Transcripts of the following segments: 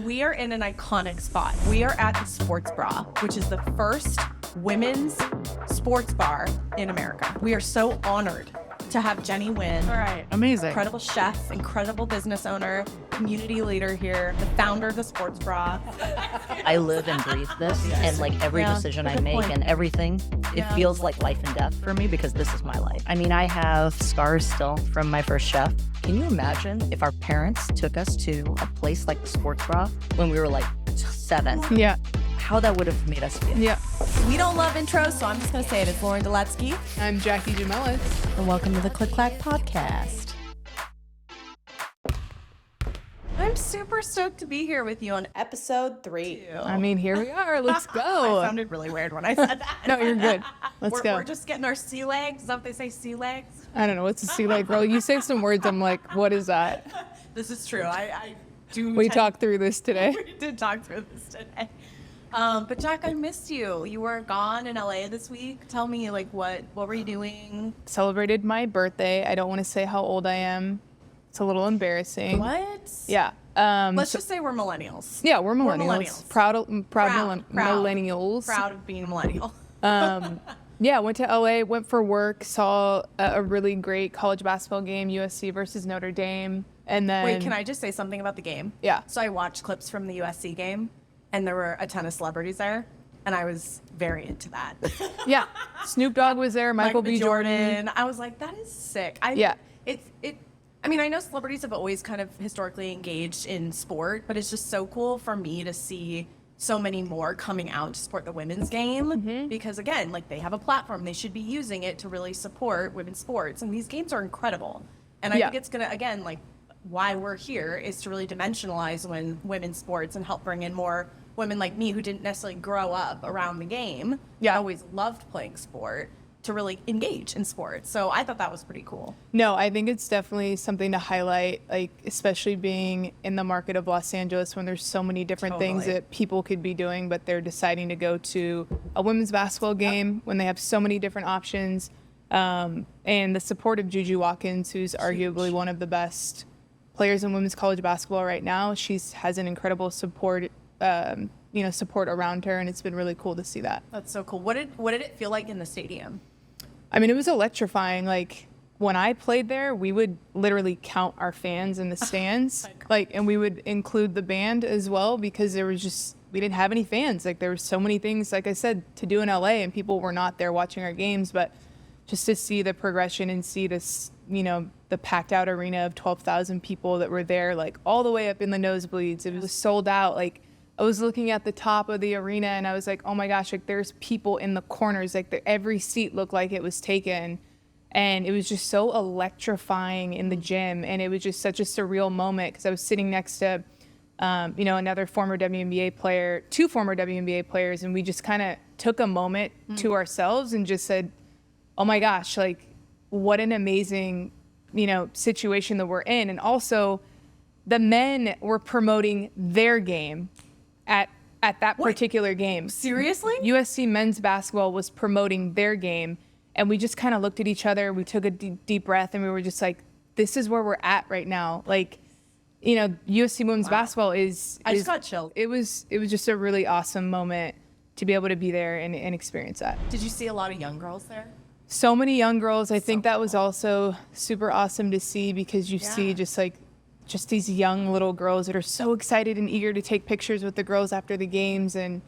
We are in an iconic spot. We are at the Sports Bra, which is the first women's sports bar in America. We are so honored to have Jenny Nguyen. All right, amazing. Incredible chef, incredible business owner, community leader here, the founder of the Sports Bra. I live and breathe this, and like every decision I make and everything, it feels like life and death for me because this is my life. I mean, I have scars still from my first chef. Can you imagine if our parents took us to a place like the Sports Bra when we were like 7? Yeah. How that would have made us feel. Yeah. We don't love intros, so I'm just going to say it. It's Lauren Deletsky. I'm Jacki Jamelis. And welcome to the Click Clack Podcast. I'm super stoked to be here with you on episode 3. I mean, here we are. Let's go. I sounded really weird when I said that. No, you're good. Let's go. We're just getting our sea legs. Is that what they say, sea legs? I don't know. What's a sea leg, girl? You say some words. I'm like, what is that? This is true. I do. We talked through this today. We did talk through this today. But Jack, I missed you. You were gone in LA this week. Tell me, like, what were you doing? Celebrated my birthday. I don't want to say how old I am. It's a little embarrassing. What? Yeah. Let's just say we're millennials. Yeah, we're millennials. Proud millennials. Proud of being a millennial. Yeah, went to LA, went for work, saw a really great college basketball game, USC versus Notre Dame. And then Wait, can I just say something about the game? Yeah. So I watched clips from the USC game, and there were a ton of celebrities there, and I was very into that. Yeah. Snoop Dogg was there, Michael B. Jordan. I was like, that is sick. Yeah. I mean, I know celebrities have always kind of historically engaged in sport, but it's just so cool for me to see so many more coming out to support the women's game because, again, like, they have a platform. They should be using it to really support women's sports, and these games are incredible. And I think it's going to, again, like, why we're here is to really dimensionalize women's sports and help bring in more women like me who didn't necessarily grow up around the game. Yeah, I always loved playing sport, to really engage in sports. So I thought that was pretty cool. No, I think it's definitely something to highlight, like, especially being in the market of Los Angeles when there's so many different things that people could be doing, but they're deciding to go to a women's basketball game when they have so many different options. And the support of Juju Watkins, who's arguably one of the best players in women's college basketball right now. She has an incredible support around her, and it's been really cool to see that. That's so cool. What did it feel like in the stadium? I mean, it was electrifying. Like, when I played there, we would literally count our fans in the stands, and we would include the band as well because we didn't have any fans. Like, there were so many things, like I said, to do in LA, and people were not there watching our games, but just to see the progression and see this, the packed out arena of 12,000 people that were there, like, all the way up in the nosebleeds. It was sold out. Like, I was looking at the top of the arena and I was like, oh my gosh, like, there's people in the corners. Like, every seat looked like it was taken. And it was just so electrifying in the gym. And it was just such a surreal moment because I was sitting next to, another former WNBA player, 2 former WNBA players. And we just kind of took a moment to ourselves and just said, oh my gosh, like, what an amazing, situation that we're in. And also the men were promoting their game at that particular game. Seriously? USC men's basketball was promoting their game, and we just kind of looked at each other. We took a deep breath, and we were just like, this is where we're at right now. Like, USC women's basketball I just got chilled. It was just a really awesome moment to be able to be there and experience that. Did you see a lot of young girls there? So many young girls. I think that was also super awesome to see because you see just these young little girls that are so excited and eager to take pictures with the girls after the games. And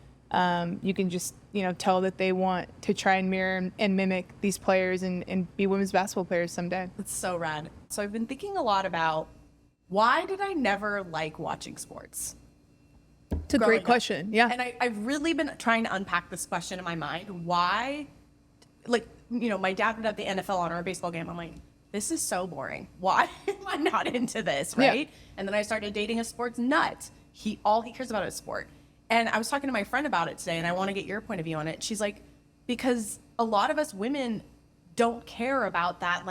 you can just, tell that they want to try and mirror and mimic these players and be women's basketball players someday. That's so rad. So I've been thinking a lot about why did I never like watching sports? It's a great question. Yeah. And I've really been trying to unpack this question in my mind. Why, my dad would have the NFL on or a baseball game. I'm like, this is so boring. Why am I not into this, right? Yeah. And then I started dating a sports nut. All he cares about is sport. And I was talking to my friend about it today, and I want to get your point of view on it. She's like, because a lot of us women don't care about that,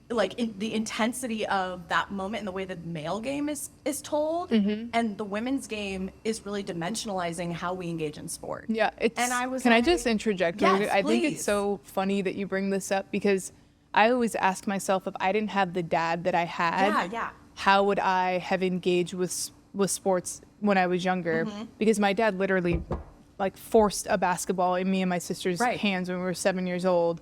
the intensity of that moment and the way the male game is told. And the women's game is really dimensionalizing how we engage in sport. Yeah. Can I just interject? Yes, I think please. it's so funny that you bring this up because I always ask myself, if I didn't have the dad that I had, how would I have engaged with with sports when I was younger because my dad literally like forced a basketball in me and my sister's hands when we were 7 years old.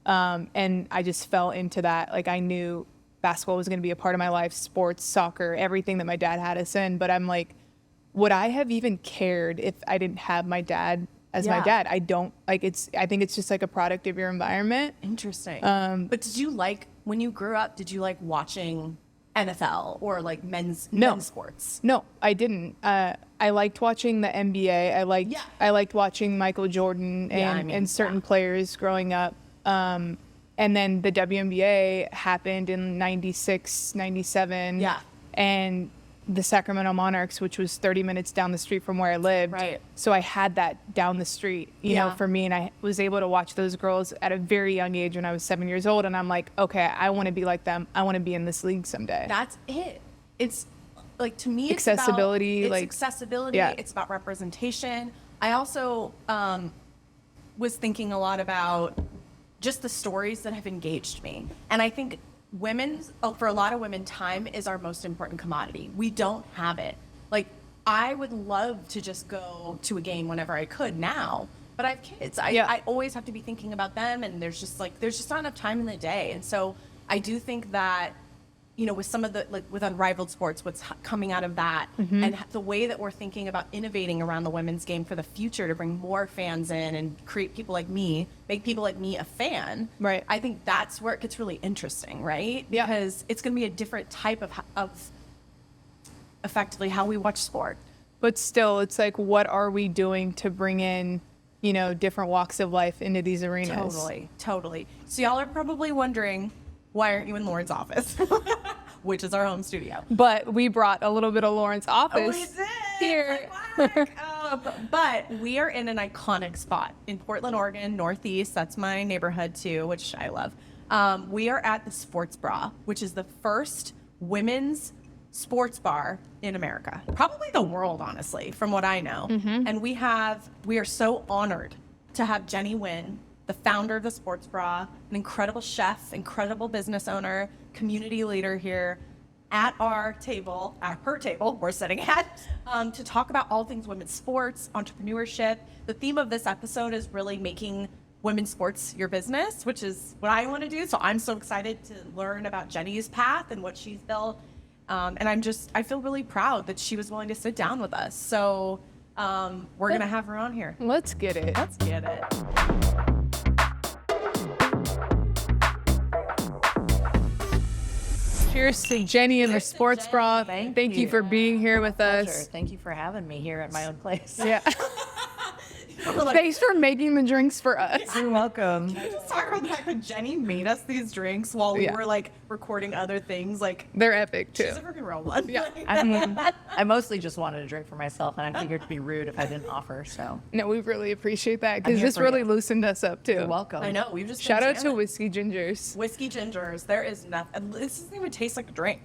And I just fell into that. Like I knew basketball was going to be a part of my life, sports, soccer, everything that my dad had us in. But I'm like, would I have even cared if I didn't have my dad as my dad? I don't like I think it's just like a product of your environment. Interesting. But did you like, when you grew up, did you like watching NFL or like men's sports? No, I didn't. I liked watching the NBA. I liked watching Michael Jordan and certain players growing up. And then the WNBA happened in 96, 97. Yeah. And the Sacramento Monarchs, which was 30 minutes down the street from where I lived. Right. So I had that down the street, you know, for me. And I was able to watch those girls at a very young age when I was 7 years old. And I'm like, okay, I want to be like them. I want to be in this league someday. That's it. It's like, to me, it's accessibility. About, it's accessibility. It's about representation. I also was thinking a lot about just the stories that have engaged me. And I think for a lot of women, time is our most important commodity. We don't have it. Like, I would love to just go to a game whenever I could now, but I have kids. I always have to be thinking about them, and there's just not enough time in the day. And so I do think that, you know, with some of the, like with Unrivaled Sports, what's coming out of that, and the way that we're thinking about innovating around the women's game for the future to bring more fans in and make people like me a fan. Right. I think that's where it gets really interesting, right? Yeah. Because it's going to be a different type of effectively how we watch sport. But still, it's like, what are we doing to bring in, you know, different walks of life into these arenas? Totally. So y'all are probably wondering, why aren't you in Lauren's office? Which is our home studio. But we brought a little bit of Lauren's office here. But we are in an iconic spot in Portland, Oregon, Northeast. That's my neighborhood too, which I love. We are at the Sports Bra, which is the first women's sports bar in America, probably the world, honestly, from what I know. And we are so honored to have Jenny Nguyen, the founder of the Sports Bra, an incredible chef, incredible business owner, community leader here at her table we're sitting at, to talk about all things women's sports, entrepreneurship. The theme of this episode is really making women's sports your business, which is what I want to do. So I'm so excited to learn about Jenny's path and what she's built. And I feel really proud that she was willing to sit down with us. So we're going to have her on here. Let's get it. Cheers to Jenny and the Sports Bra. Thank you for being here with us. Thank you for having me here at my own place. Yeah. Thanks for making the drinks for us. You're welcome. Can I just talk about the fact that Jenny made us these drinks while we were like recording other things? Like, they're epic too. she's a freaking real one. Yeah. I mostly just wanted a drink for myself, and I figured it'd be rude if I didn't offer. So No, we really appreciate that because here this for really you. loosened us up too. you're welcome. I know. We've just Shout been out to jamming. Whiskey Gingers. Whiskey Gingers. There is nothing. This doesn't even taste like a drink.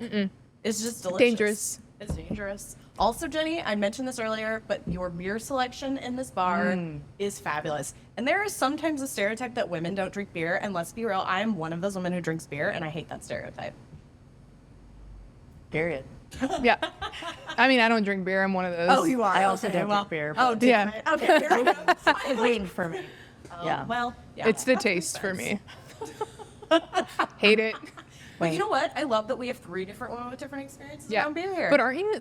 It's just delicious. Dangerous. It's dangerous. Also, Jenny, I mentioned this earlier, but your beer selection in this bar is fabulous. And there is sometimes a stereotype that women don't drink beer. And let's be real, I am one of those women who drinks beer, and I hate that stereotype. Period. Yeah. I mean, I don't drink beer. I'm one of those. Oh, you are. I also Okay, don't well, drink beer. Oh, but damn Yeah. it. Okay, fair enough. it's waiting for me. Yeah. Well, yeah. It's the taste for me. Hate it. But you know what? I love that we have 3 different women with different experiences Yeah. around beer here. But are you,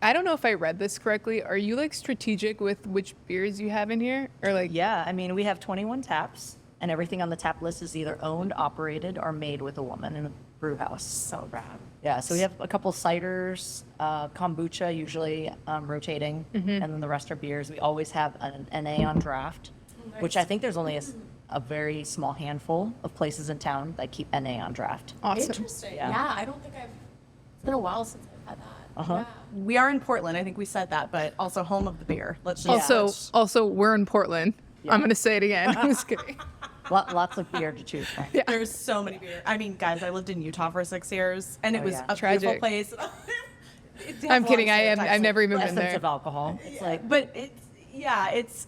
I don't know if I read this correctly. Are you like strategic with which beers you have in here? Or like, Yeah, I mean, we have 21 taps, and everything on the tap list is either owned, operated, or made with a woman in a brew house. so rad. Yeah, so we have a couple ciders, kombucha usually rotating, and then the rest are beers. We always have an NA on draft, which I think there's only a very small handful of places in town that keep NA on draft. awesome. Interesting. Yeah. Yeah, I don't think it's been a while since I've had that. Uh-huh. Yeah. We are in Portland. I think we said that, but also home of the beer. Let's just Also, we're in Portland. I'm going to say it again. I'm just kidding. Lots of beer to choose from. There's so many beer. I mean, guys, I lived in Utah for 6 years, and it was yeah. a Tragic. beautiful place. I'm kidding. I've never even been Essence there. of alcohol. It's like, But it's, Yeah, it's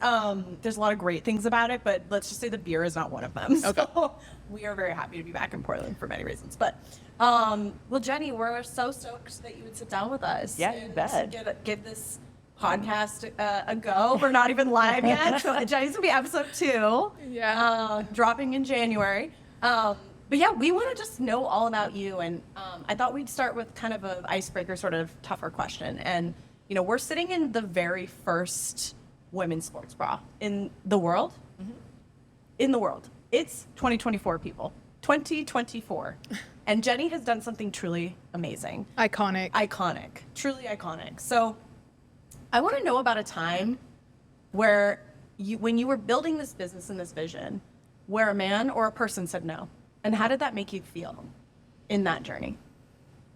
there's a lot of great things about it, but let's just say the beer is not one of them. So we are very happy to be back in Portland for many reasons. But well, Jenny, we're so stoked that you would sit down with us. Yeah, you bet. Give this podcast a go. We're not even live yet. So Jenny's gonna be episode 2. Yeah. Dropping in January. But yeah, we want to just know all about you, and I thought we'd start with kind of an icebreaker, sort of tougher question. And you know, we're sitting in the very first women's sports bra in the world. In the world, it's 2024, people. 2024, and Jenny has done something truly amazing, Iconic. truly iconic. So, I want to know about a time where when you were building this business and this vision, where a man or a person said no. And how did that make you feel in that journey?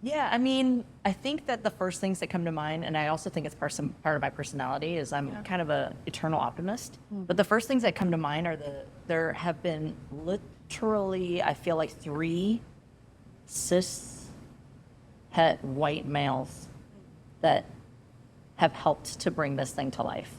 Yeah, I mean, I think that the first things that come to mind, and I also think it's part of my personality, is I'm kind of a eternal optimist. But the first things that come to mind are there have been literally, I feel like 3 cis het white males that have helped to bring this thing to life.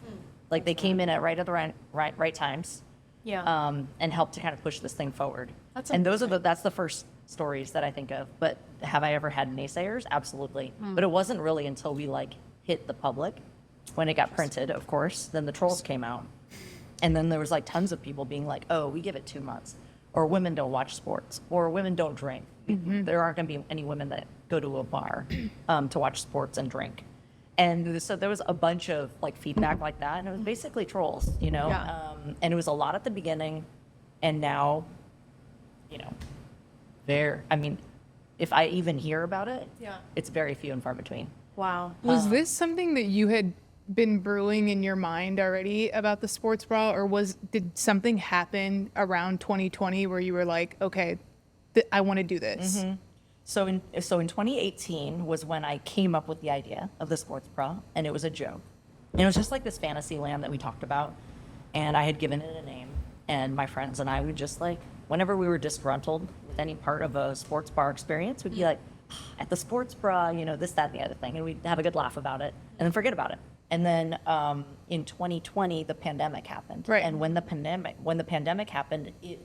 Like they came in at the right times. Yeah. And helped to kind of push this thing forward. That's That's the first stories that I think of. But have I ever had naysayers? Absolutely. But it wasn't really until we like hit the public, when it got printed, of course, then the trolls came out. And then there was like tons of people being like, oh, we give it 2 months, or women don't watch sports, or women don't drink. There aren't going to be any women that go to a bar to watch sports and drink. And so there was a bunch of like feedback like that, and it was basically trolls, you know. Yeah. And it was a lot at the beginning, and now, you know, I mean, if I even hear about it, it's very few and far between. Wow. Was this something that you had been brewing in your mind already about the sports bra, or did something happen around 2020 where you were like, okay, I want to do this? So in 2018 was when I came up with the idea of the sports bra, and it was a joke. And it was just like this fantasy land that we talked about, and I had given it a name, and my friends and I would just like, whenever we were disgruntled with any part of a sports bar experience, we'd be like, at the sports bra, you know, this, that, and the other thing, and we'd have a good laugh about it, and then forget about it. And then in 2020, the pandemic happened. Right. And when the pandemic happened, it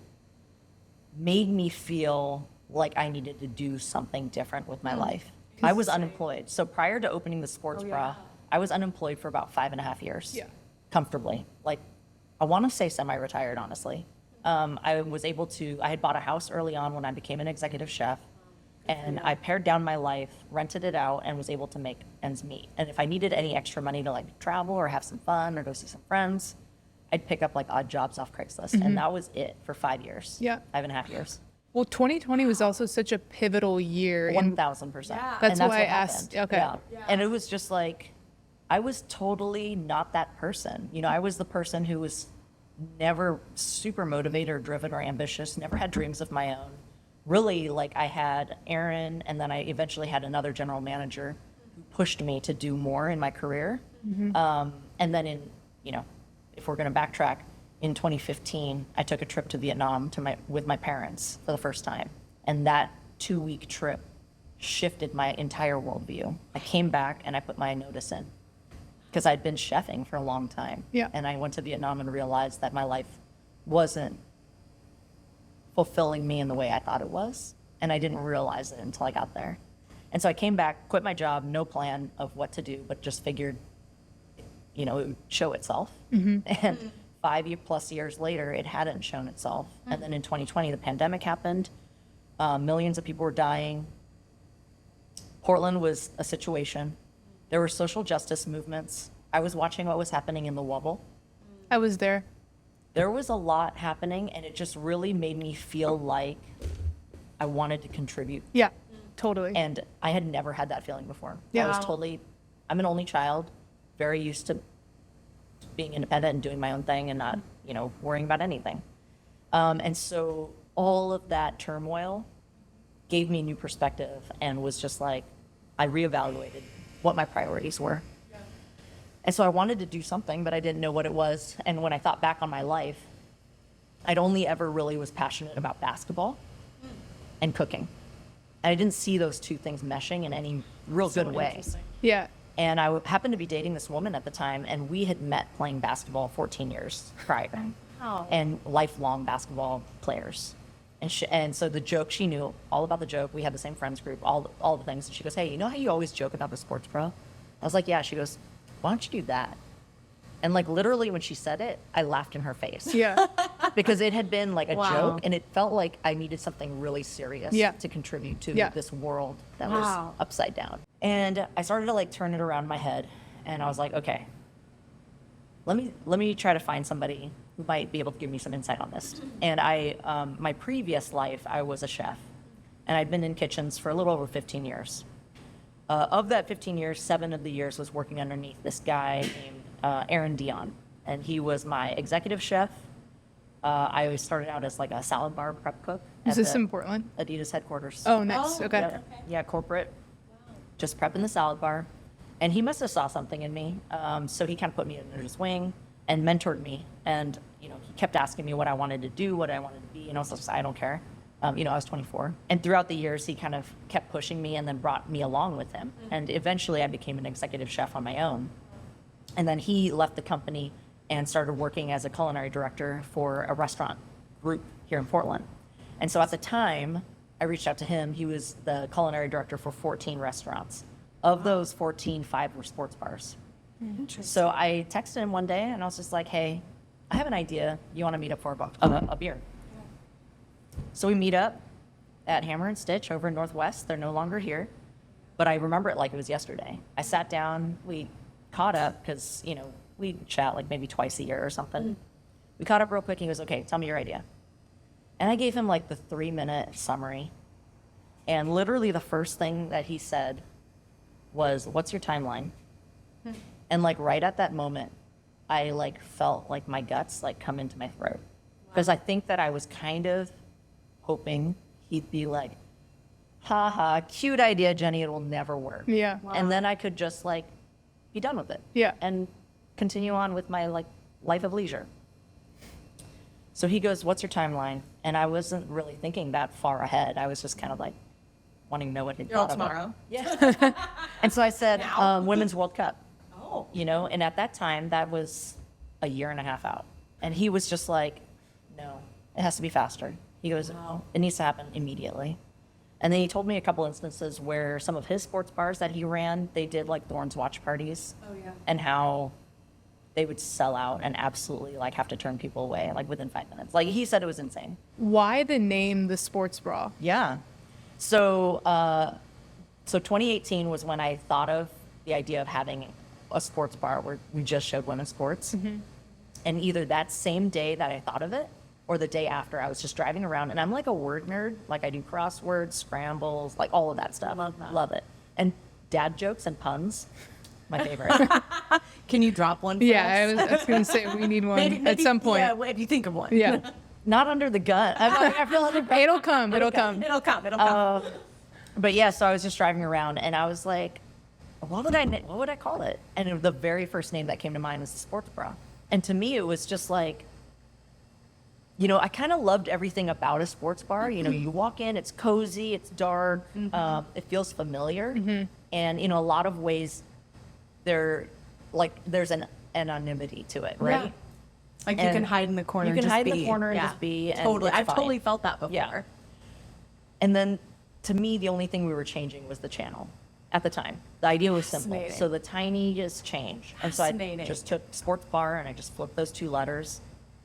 made me feel like I needed to do something different with my life. I was unemployed. So prior to opening the sports bra, I was unemployed for about 5.5 years. Yeah. Comfortably. Like, I want to say semi-retired, honestly. I had bought a house early on when I became an executive chef, and I pared down my life, rented it out, and was able to make ends meet. And if I needed any extra money to like travel or have some fun or go see some friends, I'd pick up like odd jobs off Craigslist. And that was it for 5 years. Yeah. 5.5 years. Well, 2020 was also such a pivotal year. 1,000%. Yeah. That's why I what asked. happened. Okay. Yeah. And it was just like, I was totally not that person. You know, I was the person who was never super motivated or driven or ambitious, never had dreams of my own. Really, like I had Aaron, and then I eventually had another general manager who pushed me to do more in my career. And then if we're going to backtrack, in 2015, I took a trip to Vietnam with my parents for the first time. And that 2-week trip shifted my entire worldview. I came back and I put my notice in because I'd been chefing for a long time. Yeah. And I went to Vietnam and realized that my life wasn't fulfilling me in the way I thought it was. And I didn't realize it until I got there. And so I came back, quit my job, no plan of what to do, but just figured, you know, it would show itself. And 5+ years later, it hadn't shown itself. And then in 2020, the pandemic happened. Millions of people were dying. Portland was a situation. There were social justice movements. I was watching what was happening in the Wubble. I was there. There was a lot happening, and it just really made me feel like I wanted to contribute. Yeah, totally. And I had never had that feeling before. Yeah. I'm an only child, very used to being independent and doing my own thing and not, you know, worrying about anything. And so all of that turmoil gave me new perspective and was just like, I reevaluated what my priorities were. Yeah. And so I wanted to do something, but I didn't know what it was. And when I thought back on my life, I'd only ever really was passionate about basketball and cooking. And I didn't see those two things meshing in any real good way. Yeah. And I happened to be dating this woman at the time, and we had met playing basketball 14 years prior, and lifelong basketball players. And so the joke, she knew all about the joke. We had the same friends group, all the things. And she goes, "Hey, you know how you always joke about the sports bra?" I was like, "Yeah." She goes, "Why don't you do that?" And like literally when she said it, I laughed in her face. Yeah. Because it had been like a Wow. joke, and it felt like I needed something really serious Yeah. to contribute to Yeah. this world that Wow. was upside down. And I started to like turn it around in my head, and I was like, okay, let me try to find somebody who might be able to give me some insight on this. And my previous life, I was a chef, and I'd been in kitchens for a little over 15 years. Of that 15 years, 7 of the years was working underneath this guy named Aaron Dion, and he was my executive chef. I always started out as like a salad bar prep cook. Is at this the in Portland? Adidas headquarters. Oh, nice. Oh, Okay. Yep. Yeah, corporate. Just prepping the salad bar. And he must have saw something in me. So he kind of put me under his wing and mentored me. And, he kept asking me what I wanted to do, what I wanted to be. And I was like, I don't care. I was 24. And throughout the years, he kind of kept pushing me and then brought me along with him. And eventually I became an executive chef on my own. And then he left the company and started working as a culinary director for a restaurant group here in Portland. And so at the time, I reached out to him. He was the culinary director for 14 restaurants. Of those 14, 5 were sports bars. So I texted him one day, and I was just like, hey, I have an idea. You want to meet up for a beer? So we meet up at Hammer and Stitch over in Northwest. They're no longer here, but I remember it like it was yesterday. I sat down, we caught up because, we chat like maybe twice a year or something. We caught up real quick, and he goes, okay, tell me your idea. And I gave him like the 3-minute summary. And literally the first thing that he said was, what's your timeline? And like right at that moment, I like felt like my guts like come into my throat. Because I think that I was kind of hoping he'd be like, ha ha, cute idea, Jenny, it will never work. Yeah. And then I could just like be done with it. Yeah. And continue on with my like life of leisure. So he goes, what's your timeline? And I wasn't really thinking that far ahead. I was just kind of like wanting to know what he'd You're all thought about. tomorrow. Yeah. And so I said, Now? Women's World Cup. Oh. And at that time, that was a year and a half out. And he was just like, no, it has to be faster. He goes, Wow. it needs to happen immediately. And then he told me a couple instances where some of his sports bars that he ran, they did like Thorns watch parties. Oh, yeah. And how they would sell out and absolutely like have to turn people away like within 5 minutes. Like he said it was insane. Why the name the sports bra? Yeah. So 2018 was when I thought of the idea of having a sports bar where we just showed women's sports. And either that same day that I thought of it or the day after, I was just driving around, and I'm like a word nerd. Like I do crosswords, scrambles, like all of that stuff. Love that. Love it. And dad jokes and puns, my favorite. Can you drop one for Yeah, us? I was going to say we need one Maybe- at some point. Yeah, if you think of one. Yeah. Not under the gun. I feel like It'll come. It'll come. It'll come. It'll come. But yeah, so I was just driving around, and I was like, what would I call it? And the very first name that came to mind was the sports bra. And to me, it was just like, I kind of loved everything about a sports bar. You walk in, it's cozy, it's dark, it feels familiar. And in a lot of ways, there's an anonymity to it, right? Yeah. Like you And can hide in the corner. you can and just hide in be. the corner and Yeah. just be, and Totally. it's I've fine. totally felt that before. Yeah. And then to me, the only thing we were changing was the channel at the time. The idea was simple. Fascinating. So the tiniest change. And so I Fascinating. just took sports bar and I just flipped those 2 letters.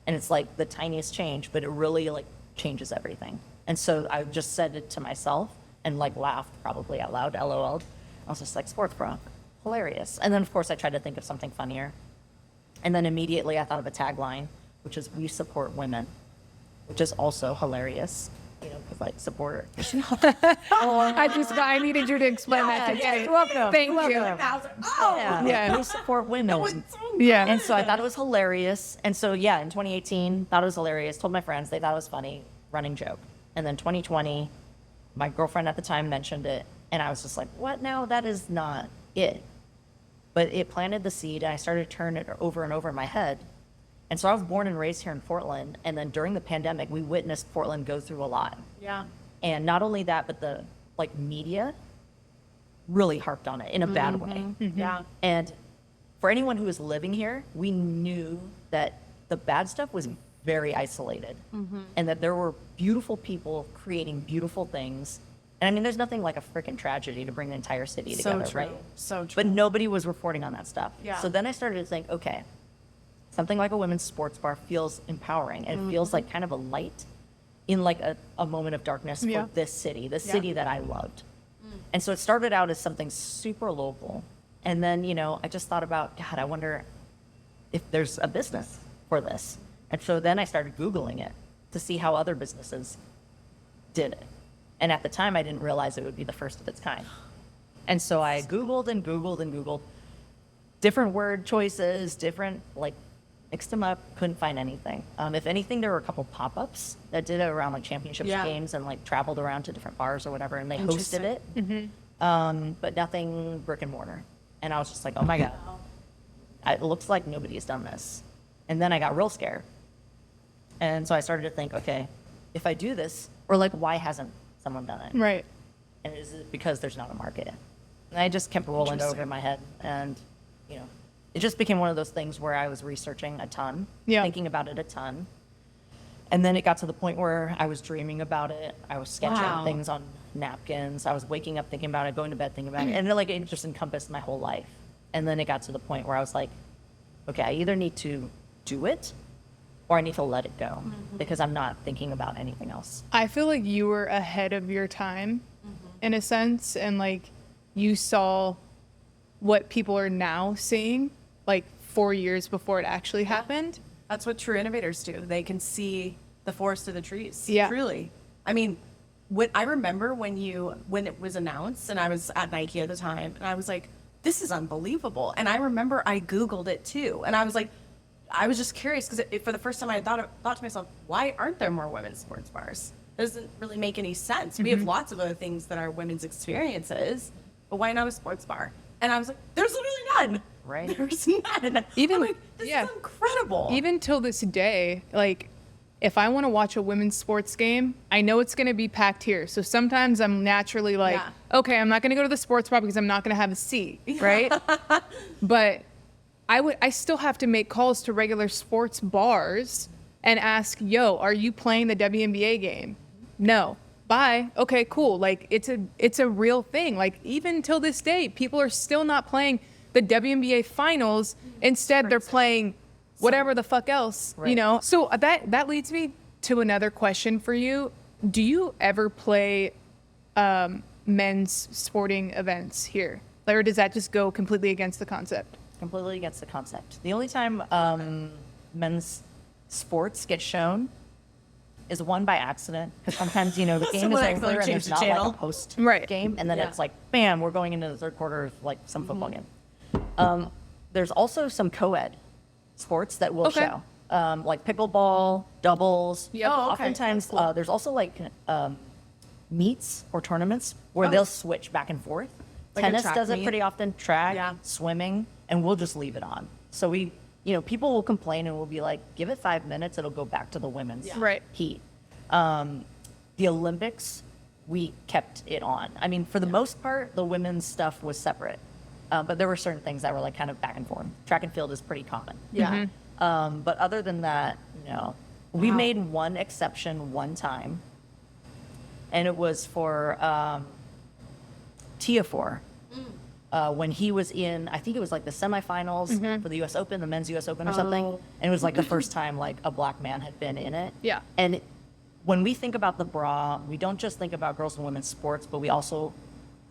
And it's like the tiniest change, but it really like changes everything. And so I just said it to myself and like laughed probably out loud, LOL'd. I was just like, sports bra, hilarious. And then of course I tried to think of something funnier. And then immediately I thought of a tagline, which is "We support women," which is also hilarious. Because I support I needed you to explain that to me. Thank you. Yeah, Yeah. we support women. Yeah. And so I thought it was hilarious. And so, yeah, in 2018, thought it was hilarious. Told my friends, they thought it was funny, running joke. And then 2020, my girlfriend at the time mentioned it. And I was just like, what? No, that is not it. But it planted the seed, and I started to turn it over and over in my head. And so I was born and raised here in Portland. And then during the pandemic, we witnessed Portland go through a lot. Yeah. And not only that, but the media really harped on it in a bad way. Mm-hmm. Yeah. And for anyone who was living here, we knew that the bad stuff was very isolated and that there were beautiful people creating beautiful things. And I mean, there's nothing like a freaking tragedy to bring the entire city together, true. right? So true. But nobody was reporting on that stuff. Yeah. So then I started to think, okay, something like a women's sports bar feels empowering and it feels like kind of a light in like a moment of darkness Yeah. for this city, the city that I loved. And so it started out as something super local. And then, you know, I just thought about, God, I wonder if there's a business for this. And so then I started Googling it to see how other businesses did it. And at the time, I didn't realize it would be the first of its kind. And so I Googled and Googled and Googled different word choices, different, like, mixed them up, couldn't find anything. If anything, there were a couple pop-ups that did it around, like, championships Yeah. games and, like, traveled around to different bars or whatever, and they hosted it. But nothing brick and mortar. And I was just like, oh my God, it looks like nobody's done this. And then I got real scared. And so I started to think, okay, if I do this, or like, why hasn't someone done it? Right. And is it because there's not a market? And I just kept rolling over in my head. And, you know, it just became one of those things where I was researching a ton, thinking about it a ton. And then it got to the point where I was dreaming about it. I was sketching things on napkins. I was waking up thinking about it, going to bed thinking about it. And it just encompassed my whole life. And then it got to the point where I was like, okay, I either need to do it or I need to let it go because I'm not thinking about anything else. I feel like you were ahead of your time in a sense, and like you saw what people are now seeing like 4 years before it actually happened. That's what true innovators do. They can see the forest of the trees. Yeah. Truly. I mean, what I remember when it was announced, and I was at Nike at the time, and I was like, this is unbelievable. And I remember I Googled it too. And I was like, I was just curious because for the first time I thought to myself, why aren't there more women's sports bars? It doesn't really make any sense. We have lots of other things that are women's experiences, but why not a sports bar? And I was like, there's literally none. Right. There's none. Even- I'm like, this is incredible. Even till this day, like if I want to watch a women's sports game, I know it's going to be packed here. So sometimes I'm naturally like, okay, I'm not going to go to the sports bar because I'm not going to have a seat, right? But I still have to make calls to regular sports bars and ask, yo, are you playing the WNBA game? No. Bye. Okay, cool. Like it's a real thing. Like even till this day, people are still not playing the WNBA finals. Instead, they're playing whatever the fuck else, you know? So that leads me to another question for you. Do you ever play men's sporting events here? Or does that just go completely against the concept? Completely against the concept. The only time men's sports get shown is one by accident. Because sometimes, you know, the game is Someone over accidentally and changed there's the not like channel. a post Right. game. And then it's like, bam, we're going into the third quarter of like some football game. There's also some co-ed sports that will show. Like pickleball, doubles. Yep. Oh, okay. Oftentimes, there's also like meets or tournaments where they'll switch back and forth. Like a Tennis track does it meet? pretty often, track, Yeah. swimming, and we'll just leave it on. So people will complain and we'll be like, give it 5 minutes, it'll go back to the women's Right. heat. The Olympics, we kept it on. I mean, for the most part, the women's stuff was separate. But there were certain things that were like kind of back and forth. Track and field is pretty common. Yeah. But other than that, no. We made one exception one time, and it was for Tiafoe. When he was in, I think it was like the semifinals for the U.S. Open, the men's U.S. Open or something. And it was like the first time like a black man had been in it. Yeah. And when we think about the bra, we don't just think about girls and women's sports, but we also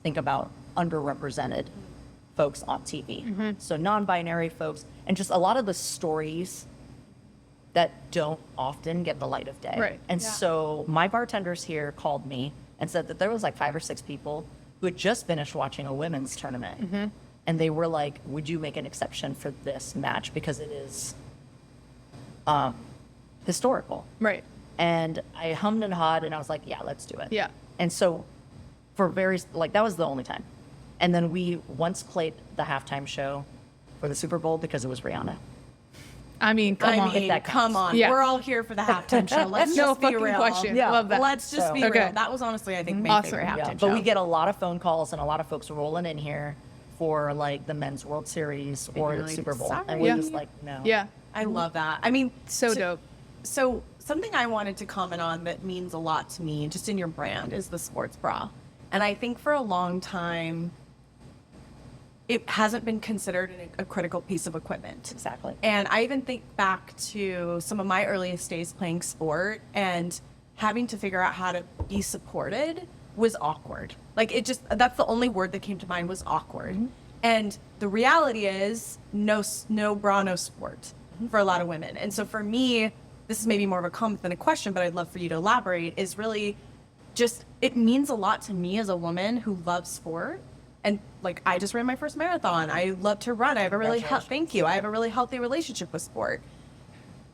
think about underrepresented folks on TV. So non-binary folks, and just a lot of the stories that don't often get the light of day. Right. And so my bartenders here called me and said that there was like 5 or 6 people who had just finished watching a women's tournament. And they were like, would you make an exception for this match? Because it is historical. Right. And I hummed and hawed and I was like, yeah, let's do it. Yeah. And so for that was the only time. And then we once played the halftime show for the Super Bowl because it was Rihanna. I mean, come on. mean, that come counts. on. Yeah. We're all here for the halftime show. Let's No just be fucking real. question. Yeah. Love that. Let's just So- be Okay. real. That was honestly, I think, my Awesome. favorite halftime Yeah, show. but we get a lot of phone calls and a lot of folks rolling in here for like the men's World Series or you're the like, Super Bowl, sorry. and we're Yeah. just like, no. Yeah. I love that. I mean, So dope. So something I wanted to comment on that means a lot to me, just in your brand, is the sports bra. And I think for a long time, it hasn't been considered a critical piece of equipment. Exactly. And I even think back to some of my earliest days playing sport and having to figure out how to be supported was awkward. Like it just, that's the only word that came to mind was awkward. And the reality is no bra, no sport for a lot of women. And so for me, this is maybe more of a comment than a question, but I'd love for you to elaborate, is really just, it means a lot to me as a woman who loves sport. And like, I just ran my first marathon. I love to run. I have a really, thank you. I have a really healthy relationship with sport.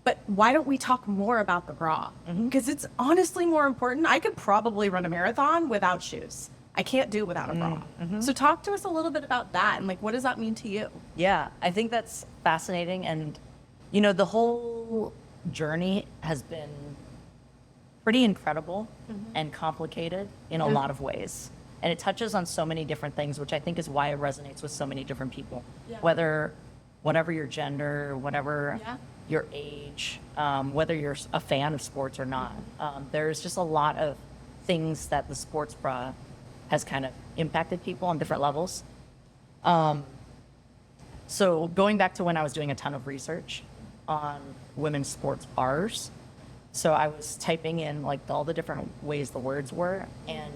But why don't we talk more about the bra? Because it's honestly more important. I could probably run a marathon without shoes. I can't do it without a bra. So talk to us a little bit about that and like, what does that mean to you? Yeah, I think that's fascinating. And, you know, the whole journey has been pretty incredible and complicated in a lot of ways. And it touches on so many different things, which I think is why it resonates with so many different people. Yeah. Whatever your gender, whatever Yeah. your age, whether you're a fan of sports or not. There's just a lot of things that the sports bra has kind of impacted people on different levels. So going back to when I was doing a ton of research on women's sports bars, so I was typing in like all the different ways the words were, and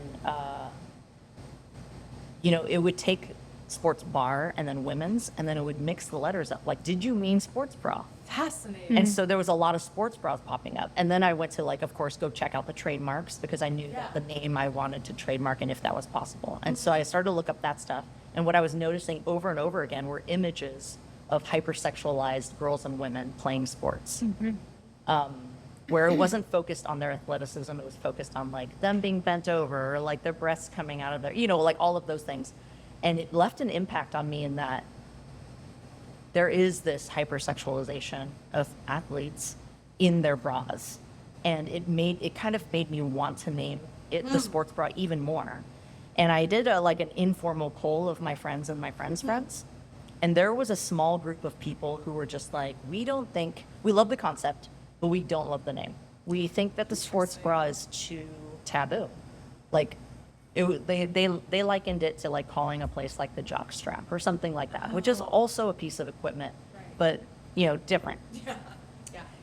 you know, it would take sports bar and then women's, and then it would mix the letters up. Like, did you mean sports bra? Fascinating. And so there was a lot of sports bras popping up. And then I went to, like, of course, go check out the trademarks because I knew that the name I wanted to trademark and if that was possible. And so I started to look up that stuff. And what I was noticing over and over again were images of hypersexualized girls and women playing sports. Where it wasn't focused on their athleticism, it was focused on like them being bent over or like their breasts coming out of their, you know, like all of those things. And it left an impact on me in that there is this hypersexualization of athletes in their bras. And it kind of made me want to name it the sports bra even more. And I did like an informal poll of my friends and my friends' friends. And there was a small group of people who were just like, we love the concept, but we don't love the name. We think that the sports bra is too taboo. Like, they likened it to like calling a place like the jock strap or something like that, which is also a piece of equipment, but you know, different. Yeah.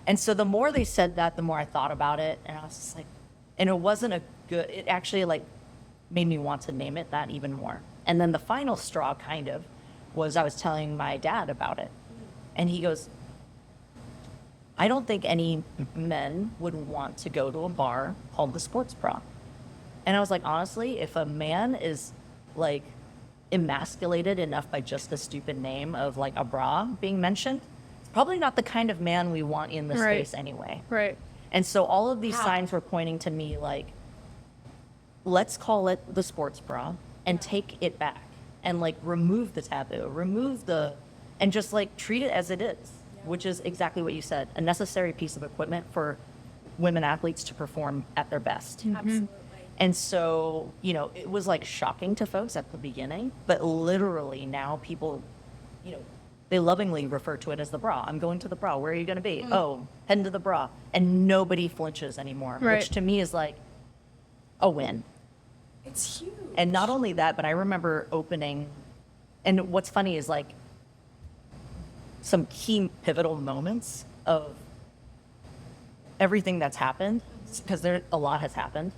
And so the more they said that, the more I thought about it, and I was just like, and it actually like made me want to name it that even more. And then the final straw kind of was I was telling my dad about it, and he goes, I don't think any men would want to go to a bar called the sports bra. And I was like, honestly, if a man is like emasculated enough by just the stupid name of like a bra being mentioned, it's probably not the kind of man we want in this Right. space anyway. Right. And so all of these How? signs were pointing to me like, let's call it the sports bra and take it back and like remove the taboo, and just like treat it as it is, which is exactly what you said, a necessary piece of equipment for women athletes to perform at their best. Absolutely. And so, you know, it was like shocking to folks at the beginning, but literally now people, you know, they lovingly refer to it as the bra. I'm going to the bra. Where are you going to be? Oh, heading to the bra. And nobody flinches anymore, Right. which to me is like a win. It's huge. And not only that, but I remember opening, and what's funny is like some key pivotal moments of everything that's happened, because a lot has happened.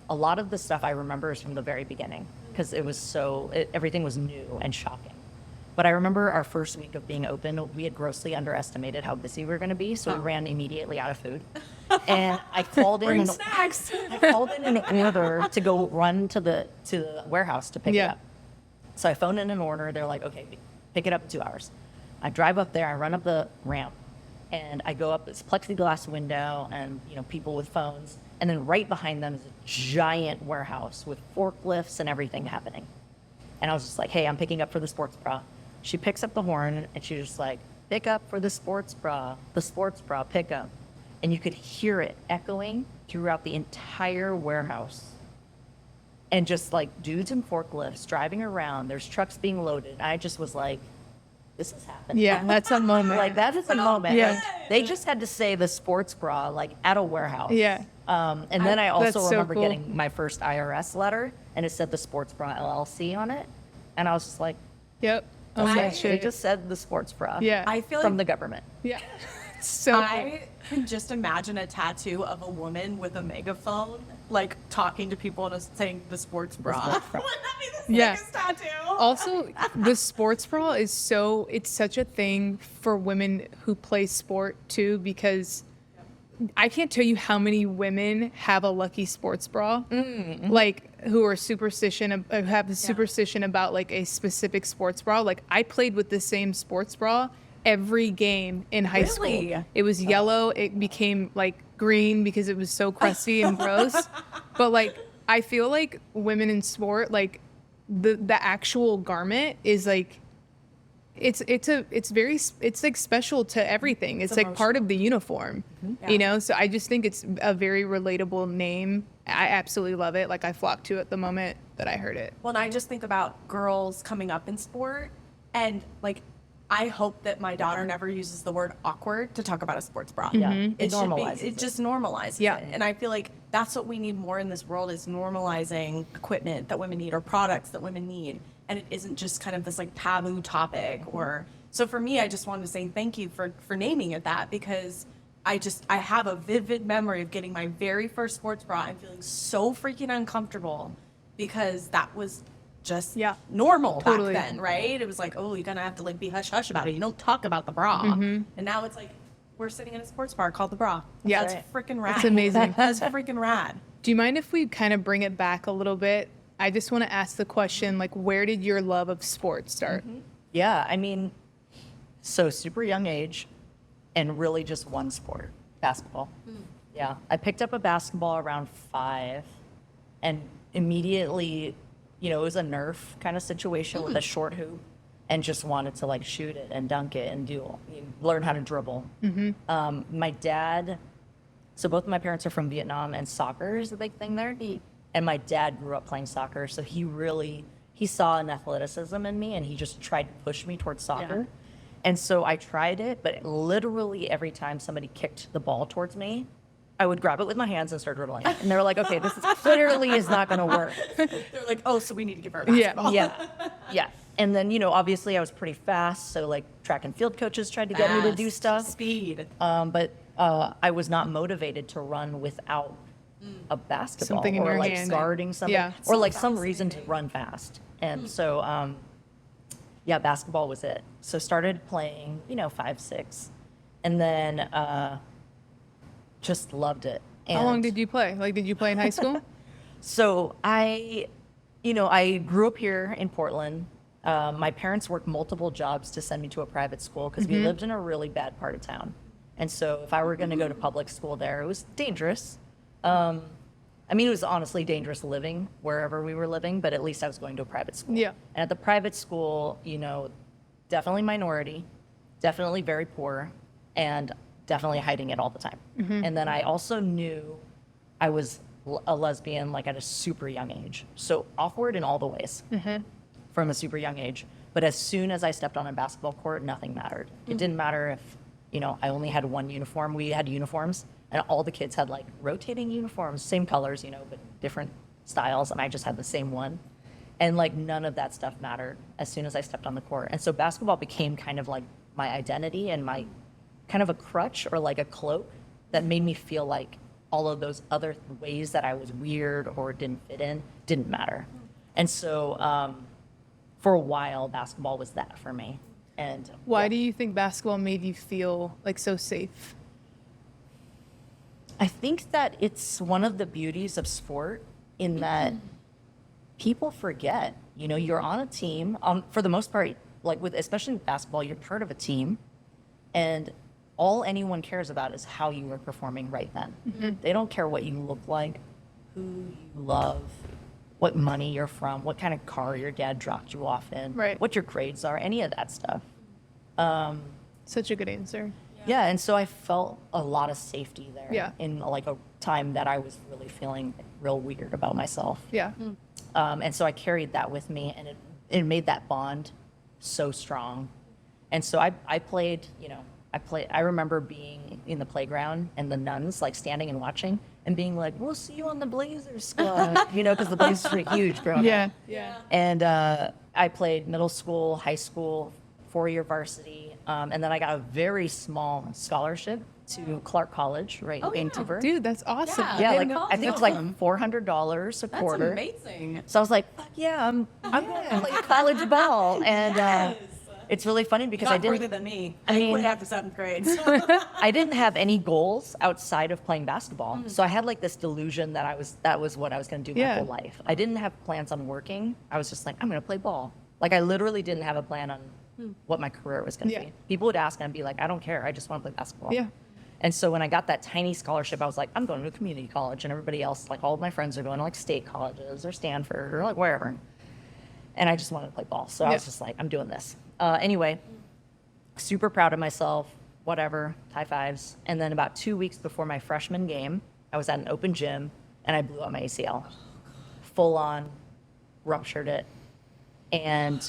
A lot of the stuff I remember is from the very beginning, because everything was new and shocking. But I remember our first week of being open, we had grossly underestimated how busy we were going to be, so we ran immediately out of food. And I called in Bring snacks. I called in an order to go run to the warehouse to pick it Yeah. up. So I phoned in an order. They're like, okay, pick it up in 2 hours. I drive up there. I run up the ramp, and I go up this plexiglass window, and you know, people with phones. And then right behind them is a giant warehouse with forklifts and everything happening. And I was just like, hey, I'm picking up for the sports bra. She picks up the horn, and she's just like, pick up for the sports bra pickup. And you could hear it echoing throughout the entire warehouse. And just like dudes in forklifts driving around, there's trucks being loaded. I just was like, this is happening. Yeah, that's a moment. Like, that is a moment. Yeah. Like, they just had to say the sports bra, like, at a warehouse. Yeah. And then I also That's so remember cool. getting my first IRS letter, and it said the Sports Bra LLC on it. And I was just like, Yep. Oh, I- that they shit. just said the sports bra. Yeah. I feel From like the government. Yeah. So I can just imagine a tattoo of a woman with a megaphone, like talking to people and saying the sports bra. sports bra. Wouldn't that be the Yeah. sickest tattoo? also the sports bra is it's such a thing for women who play sport too, because I can't tell you how many women have a lucky sports bra, like who are have a superstition about like a specific sports bra. Like I played with the same sports bra every game in high Really? school. It was yellow. It became like green because it was so crusty and gross. But like I feel like women in sport, like the actual garment is like it's like special to everything. It's like part of the uniform, you know? So I just think it's a very relatable name. I absolutely love it. Like I flocked to it the moment that I heard it. Well, and I just think about girls coming up in sport, and like, I hope that my daughter never uses the word awkward to talk about a sports bra. Yeah. It It should be, normalizes it just normalizes Yeah. it. And I feel like that's what we need more in this world, is normalizing equipment that women need or products that women need. And it isn't just kind of this like taboo topic. Or so for me, I just wanted to say thank you for naming it that, because I have a vivid memory of getting my very first sports bra and feeling so freaking uncomfortable, because that was just normal Totally. back then, right? It was like, oh, you're gonna have to like be hush hush about it. You don't talk about the bra. And now it's like, we're sitting in a sports bar called the Bra. Yeah. That's freaking rad. It's amazing. That's freaking rad. Do you mind if we kind of bring it back a little bit? I just want to ask the question, like, where did your love of sports start? Yeah, I mean, so super young age, and really just one sport, basketball. Yeah, I picked up a basketball around 5, and immediately, you know, it was a Nerf kind of situation with a short hoop, and just wanted to like shoot it and dunk it and learn how to dribble. My dad, so both of my parents are from Vietnam, and soccer is a big thing there. And my dad grew up playing soccer, so he saw an athleticism in me, and he just tried to push me towards soccer. And so I tried it, but literally every time somebody kicked the ball towards me, I would grab it with my hands and start dribbling. And they were like, okay, this clearly is not going to work. They're like, oh, so we need to give her a basketball. Yeah. And then, you know, obviously I was pretty fast, so like track and field coaches tried to get me to do Fast. stuff. Speed. But I was not motivated to run without a basketball Something in or your like hand. guarding something, Yeah. or So like some reason to fascinating. run fast. And so, yeah, basketball was it. So started playing, you know, 5, 6, and then just loved it. How long And- did you play? Like, did you play in high school? So I grew up here in Portland. My parents worked multiple jobs to send me to a private school because we lived in a really bad part of town. And so if I were going to go to public school there, it was dangerous. I mean, it was honestly dangerous living wherever we were living, but at least I was going to a private school. Yeah. And at the private school, you know, definitely minority, definitely very poor, and definitely hiding it all the time. And then I also knew I was a lesbian like at a super young age. So awkward in all the ways from a super young age. But as soon as I stepped on a basketball court, nothing mattered. It didn't matter if, you know, I only had one uniform. We had uniforms, and all the kids had like rotating uniforms, same colors, you know, but different styles. And I just had the same one. And like none of that stuff mattered as soon as I stepped on the court. And so basketball became kind of like my identity and my kind of a crutch or like a cloak that made me feel like all of those other ways that I was weird or didn't fit in didn't matter. And so for a while, basketball was that for me. And Why yeah. do you think basketball made you feel like so safe? I think that it's one of the beauties of sport in that people forget, you know, you're on a team, for the most part, like with, especially with basketball, you're part of a team, and all anyone cares about is how you are performing right then. They don't care what you look like, who you love, what money you're from, what kind of car your dad dropped you off in, Right. what your grades are, any of that stuff. Such a good answer. Yeah, and so I felt a lot of safety there. Yeah. In like a time that I was really feeling real weird about myself. Yeah. And so I carried that with me, and it made that bond so strong. And so I played, I remember being in the playground and the nuns like standing and watching and being like, "We'll see you on the Blazers squad," because the Blazers were huge growing up. Yeah. Yeah. And I played middle school, high school, 4-year varsity, and then I got a very small scholarship to Clark College, right in Vancouver. Dude, that's awesome. Yeah, Didn't like know. I think it's like $400 a That's quarter. amazing. So I was like, "Fuck yeah, I'm going to play college ball," and it's really funny because I Not further didn't. than me. I mean- quit after 7th grade. I didn't have any goals outside of playing basketball. So I had like this delusion that that was what I was going to do my Yeah. whole life. I didn't have plans on working. I was just like, I'm going to play ball. Like I literally didn't have a plan on what my career was going to Yeah. be. People would ask and I'd be like, I don't care. I just want to play basketball. Yeah. And so when I got that tiny scholarship, I was like, I'm going to a community college, and everybody else, like all of my friends are going to like state colleges or Stanford or like wherever. And I just wanted to play ball. So I was just like, I'm doing this. Anyway, super proud of myself, whatever, high fives. And then about 2 weeks before my freshman game, I was at an open gym and I blew out my ACL. Full on, ruptured it. And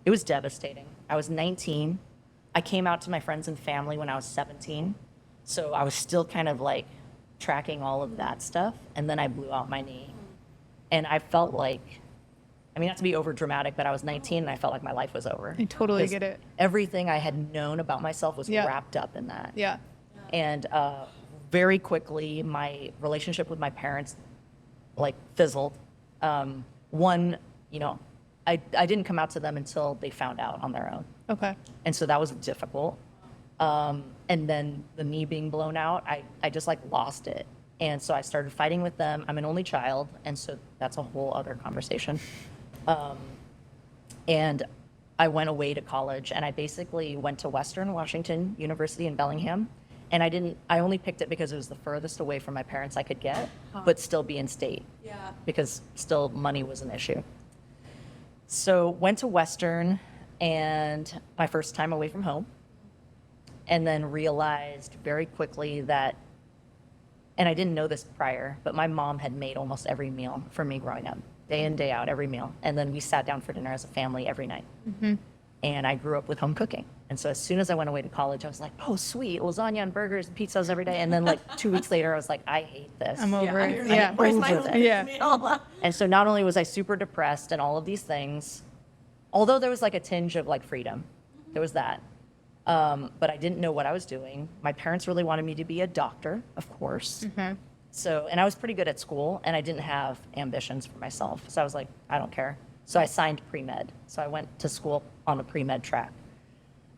it was devastating. I was 19. I came out to my friends and family when I was 17. So I was still kind of like tracking all of that stuff. And then I blew out my knee. And I felt like, I mean, not to be over dramatic, but I was 19 and I felt like my life was over. I totally 'Cause get it. Everything I had known about myself was Yeah. wrapped up in that. Yeah. And very quickly, my relationship with my parents like fizzled. One, I didn't come out to them until they found out on their own. Okay. And so that was difficult. And then the knee being blown out, I just like lost it. And so I started fighting with them. I'm an only child. And so that's a whole other conversation. And I went away to college, and I basically went to Western Washington University in Bellingham. And I only picked it because it was the furthest away from my parents I could get, but still be in state. Yeah. Because still money was an issue. So went to Western, and my first time away from home, and then realized very quickly that, and I didn't know this prior, but my mom had made almost every meal for me growing up, day in, day out, every meal. And then we sat down for dinner as a family every night. And I grew up with home cooking. And so as soon as I went away to college, I was like, oh, sweet, lasagna and burgers and pizzas every day. And then like 2 weeks later, I was like, I hate this. I'm over Yeah. it. Yeah. Where's my Over that. Yeah. meal? And so not only was I super depressed and all of these things, although there was like a tinge of like freedom, there was that. But I didn't know what I was doing. My parents really wanted me to be a doctor, of course. So, and I was pretty good at school, and I didn't have ambitions for myself. So I was like, I don't care. So I signed pre-med. So I went to school on a pre-med track.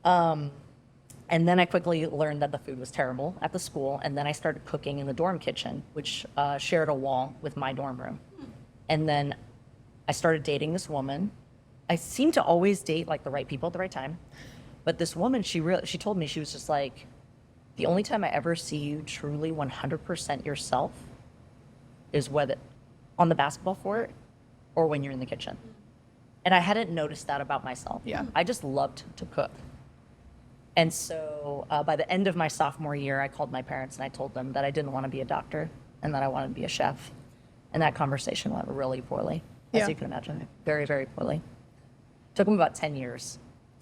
And then I quickly learned that the food was terrible at the school. And then I started cooking in the dorm kitchen, which shared a wall with my dorm room. And then I started dating this woman. I seem to always date like the right people at the right time. But this woman, she told me, she was just like, the only time I ever see you truly 100% yourself is whether on the basketball court or when you're in the kitchen. And I hadn't noticed that about myself. Yeah. I just loved to cook. And so by the end of my sophomore year, I called my parents and I told them that I didn't want to be a doctor and that I wanted to be a chef. And that conversation went really poorly, as Yeah. you can imagine. Very, very poorly. Took them about 10 years.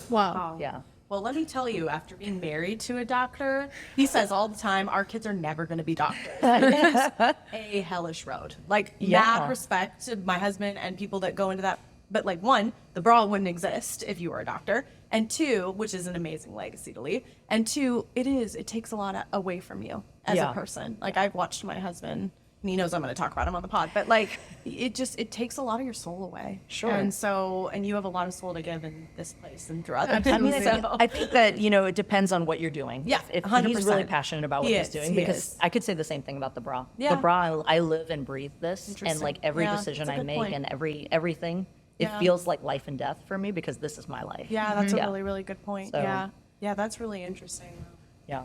Wow. Yeah. Well, let me tell you, after being married to a doctor, he says all the time, our kids are never going to be doctors. It is a hellish road. Like, Yeah. mad respect to my husband and people that go into that. But, like, one, the bra wouldn't exist if you were a doctor. And two, which is an amazing legacy to leave. And two, it takes a lot away from you as Yeah. a person. Like, I've watched my husband, and he knows I'm going to talk about him on the pod, but, like, it takes a lot of your soul away. Sure. And you have a lot of soul to give in this place and through other I mean, things. I think that, it depends on what you're doing. Yeah, If 100%. he's really passionate about what He he's is, doing, he because is. I could say the same thing about the bra. Yeah. The bra, I live and breathe this, and Interesting. like every Yeah, decision that's a I good make point. and everything, it Yeah. feels like life and death for me because this is my life. Yeah, that's Yeah. a really, really good point. So- Yeah. Yeah, that's really interesting. Yeah.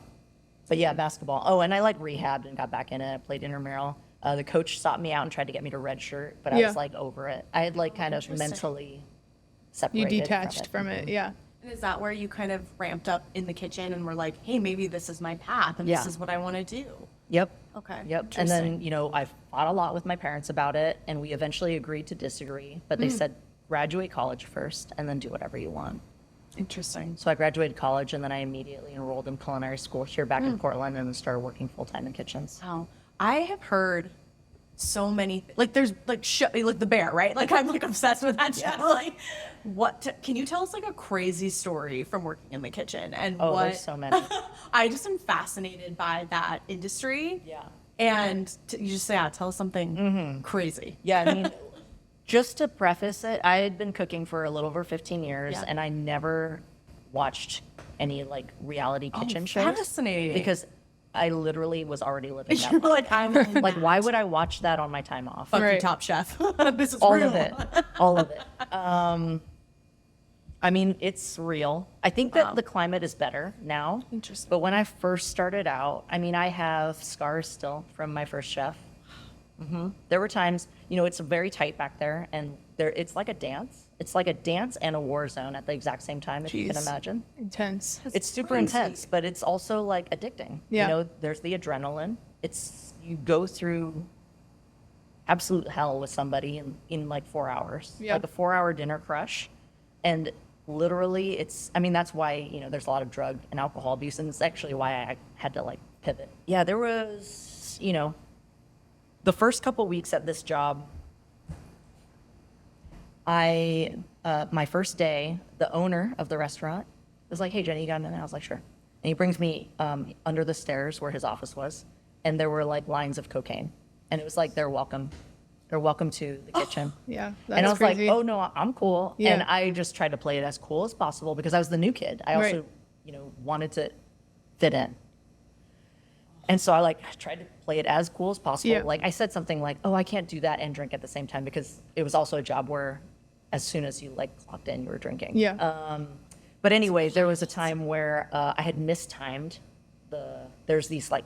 But yeah, basketball. Oh, and I like rehabbed and got back in it. I played intramural. The coach sought me out and tried to get me to redshirt, but I Yeah. was like over it. I had like kind of Interesting. mentally You separated. detached from it. Yeah. And Is that where you kind of ramped up in the kitchen and were like, hey, maybe this is my path and Yeah. this is what I want to do? Yep. Okay. Yep. And then, I fought a lot with my parents about it, and we eventually agreed to disagree. But they said, graduate college first and then do whatever you want. Interesting. So I graduated college, and then I immediately enrolled in culinary school here back in Portland, and then started working full time in kitchens. Wow. I have heard so many, like there's like like the bear, right? Like I'm like obsessed with that show. Like can you tell us like a crazy story from working in the kitchen and Oh, what? there's so many. I just am fascinated by that industry. Yeah. And you just say, tell us something crazy. Yeah, I mean, just to preface it, I had been cooking for a little over 15 years, Yeah. and I never watched any like reality kitchen shows. Fascinating. Because I literally was already living that You're life. like, I'm Like, why would I watch that on my time off? fuck you, Right. Top Chef. This is All real. of it. All of it. I mean, it's real. I think that the climate is better now. Interesting. But when I first started out, I mean, I have scars still from my first chef. There were times, it's very tight back there, and it's like a dance. It's like a dance and a war zone at the exact same time, if you can Jeez. imagine. Intense. It's super crazy. intense, but it's also like addicting. Yeah. There's the adrenaline. You go through absolute hell with somebody in like 4 hours. Yeah. Like a 4-hour dinner crush. And literally that's why, there's a lot of drug and alcohol abuse, and it's actually why I had to like pivot. Yeah, there was, the first couple weeks at this job, my first day, the owner of the restaurant was like, hey, Jenny, you got in? I was like, sure. And he brings me under the stairs where his office was, and there were like lines of cocaine. And it was like, they're welcome. They're welcome to the kitchen. Yeah. And I was crazy. like, oh, no, I'm cool. Yeah. And I just tried to play it as cool as possible because I was the new kid. I also, Right. wanted to fit in. And so I tried to play it as cool as possible. Yeah. Like I said something like, oh, I can't do that and drink at the same time, because it was also a job where as soon as you clocked in, you were drinking. Yeah. But anyway, there was a time where I had mistimed there's these like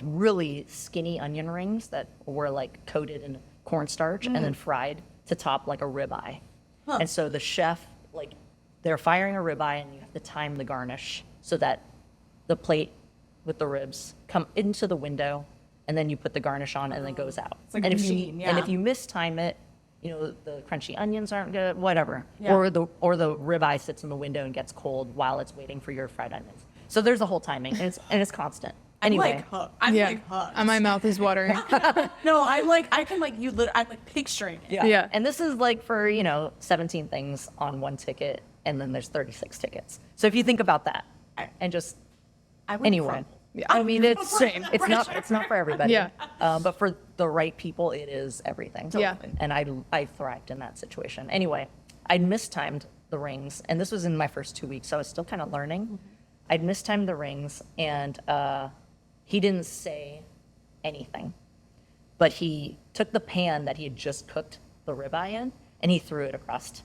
really skinny onion rings that were like coated in cornstarch and then fried to top like a ribeye. And so the chef, they're firing a ribeye, and you have to time the garnish so that the plate with the ribs come into the window, and then you put the garnish on, and then it goes out. like and a if machine, and yeah. if you mistime it, the crunchy onions aren't good, whatever. Yeah. Or the ribeye sits in the window and gets cold while it's waiting for your fried onions. So there's a whole timing, and it's constant. Anyway, I'm like hooked. I'm Yeah. like hooked. My mouth is watering. No, I'm like, I'm like picturing it. Yeah. And this is for 17 things on one ticket, and then there's 36 tickets. So if you think about that, and just I would anyway. crumble. Yeah. I mean, it's Same. it's not for everybody. Yeah. But for the right people, it is everything. Yeah. And I thrived in that situation. Anyway, I'd mistimed the rings, and this was in my first 2 weeks, so I was still kind of learning. I'd mistimed the rings, and he didn't say anything, but he took the pan that he had just cooked the ribeye in, and he threw it across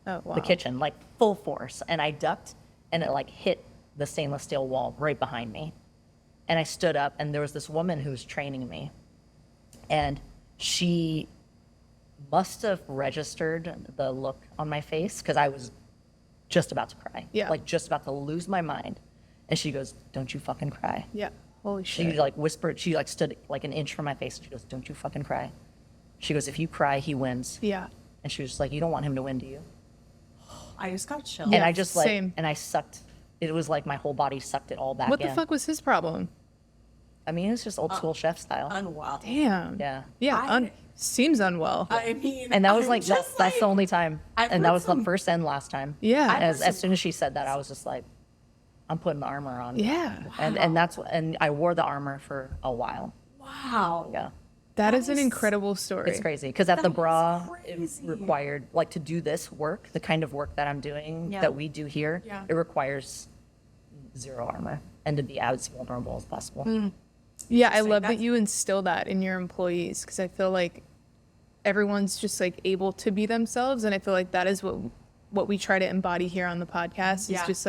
Oh, wow. the kitchen, full force. And I ducked, and it hit the stainless steel wall right behind me. And I stood up, and there was this woman who was training me, and she must have registered the look on my face, because I was just about to cry. Yeah. Just about to lose my mind. And she goes, don't you fucking cry. Yeah. Holy She shit. whispered, she stood an inch from my face, and she goes, don't you fucking cry. She goes, if you cry, he wins. Yeah. And she was like, you don't want him to win, do you? I just got chills. And Yeah, I just same. and I sucked. It was like my whole body sucked it all back What in. the fuck was his problem? I mean, it's just old school chef style. Unwell. Damn. Yeah. Yeah. Seems unwell. I mean, And that was I'm just that's the only time. I've And that heard was some- the first and last time. Yeah. As soon as she said that, I was just like, I'm putting the armor on. Yeah. And I wore the armor for a while. Wow. Yeah. That is an is- incredible story. It's crazy because at the That bra, is it crazy. required to do this work, the kind of work that I'm doing, Yeah. that we do here. Yeah. It requires zero armor and to be as vulnerable as possible. Yeah, I Interesting. love that That's- you instill that in your employees, because I feel like everyone's just able to be themselves, and I feel like that is what we try to embody here on the podcast. Is Yeah. just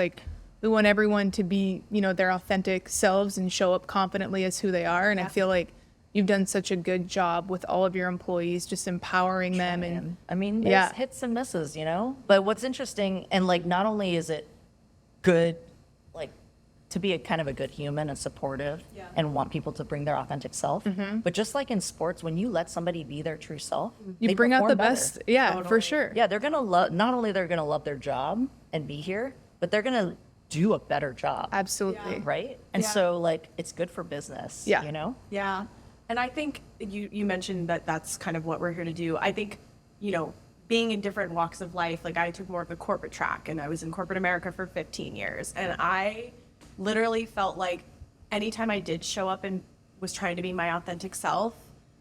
we want everyone to be their authentic selves and show up confidently as who they are, and I Yeah. feel like you've done such a good job with all of your employees, just empowering them and I mean, there's Yeah. hits and misses, But what's interesting, and not only is it good, like to be a kind of a good human and supportive and want people to bring their authentic self. But just like in sports, when you let somebody be their true self, You they bring out perform the better. best. Yeah, for sure. Yeah, they're gonna love. Not only they're gonna love their job and be here, but they're gonna do a better job. Absolutely. Right? And so like it's good for business. Yeah. You know? Yeah. And I think you mentioned that that's kind of what we're here to do. I think, being in different walks of life, like I took more of the corporate track and I was in corporate America for 15 years. And I literally felt like anytime I did show up and was trying to be my authentic self,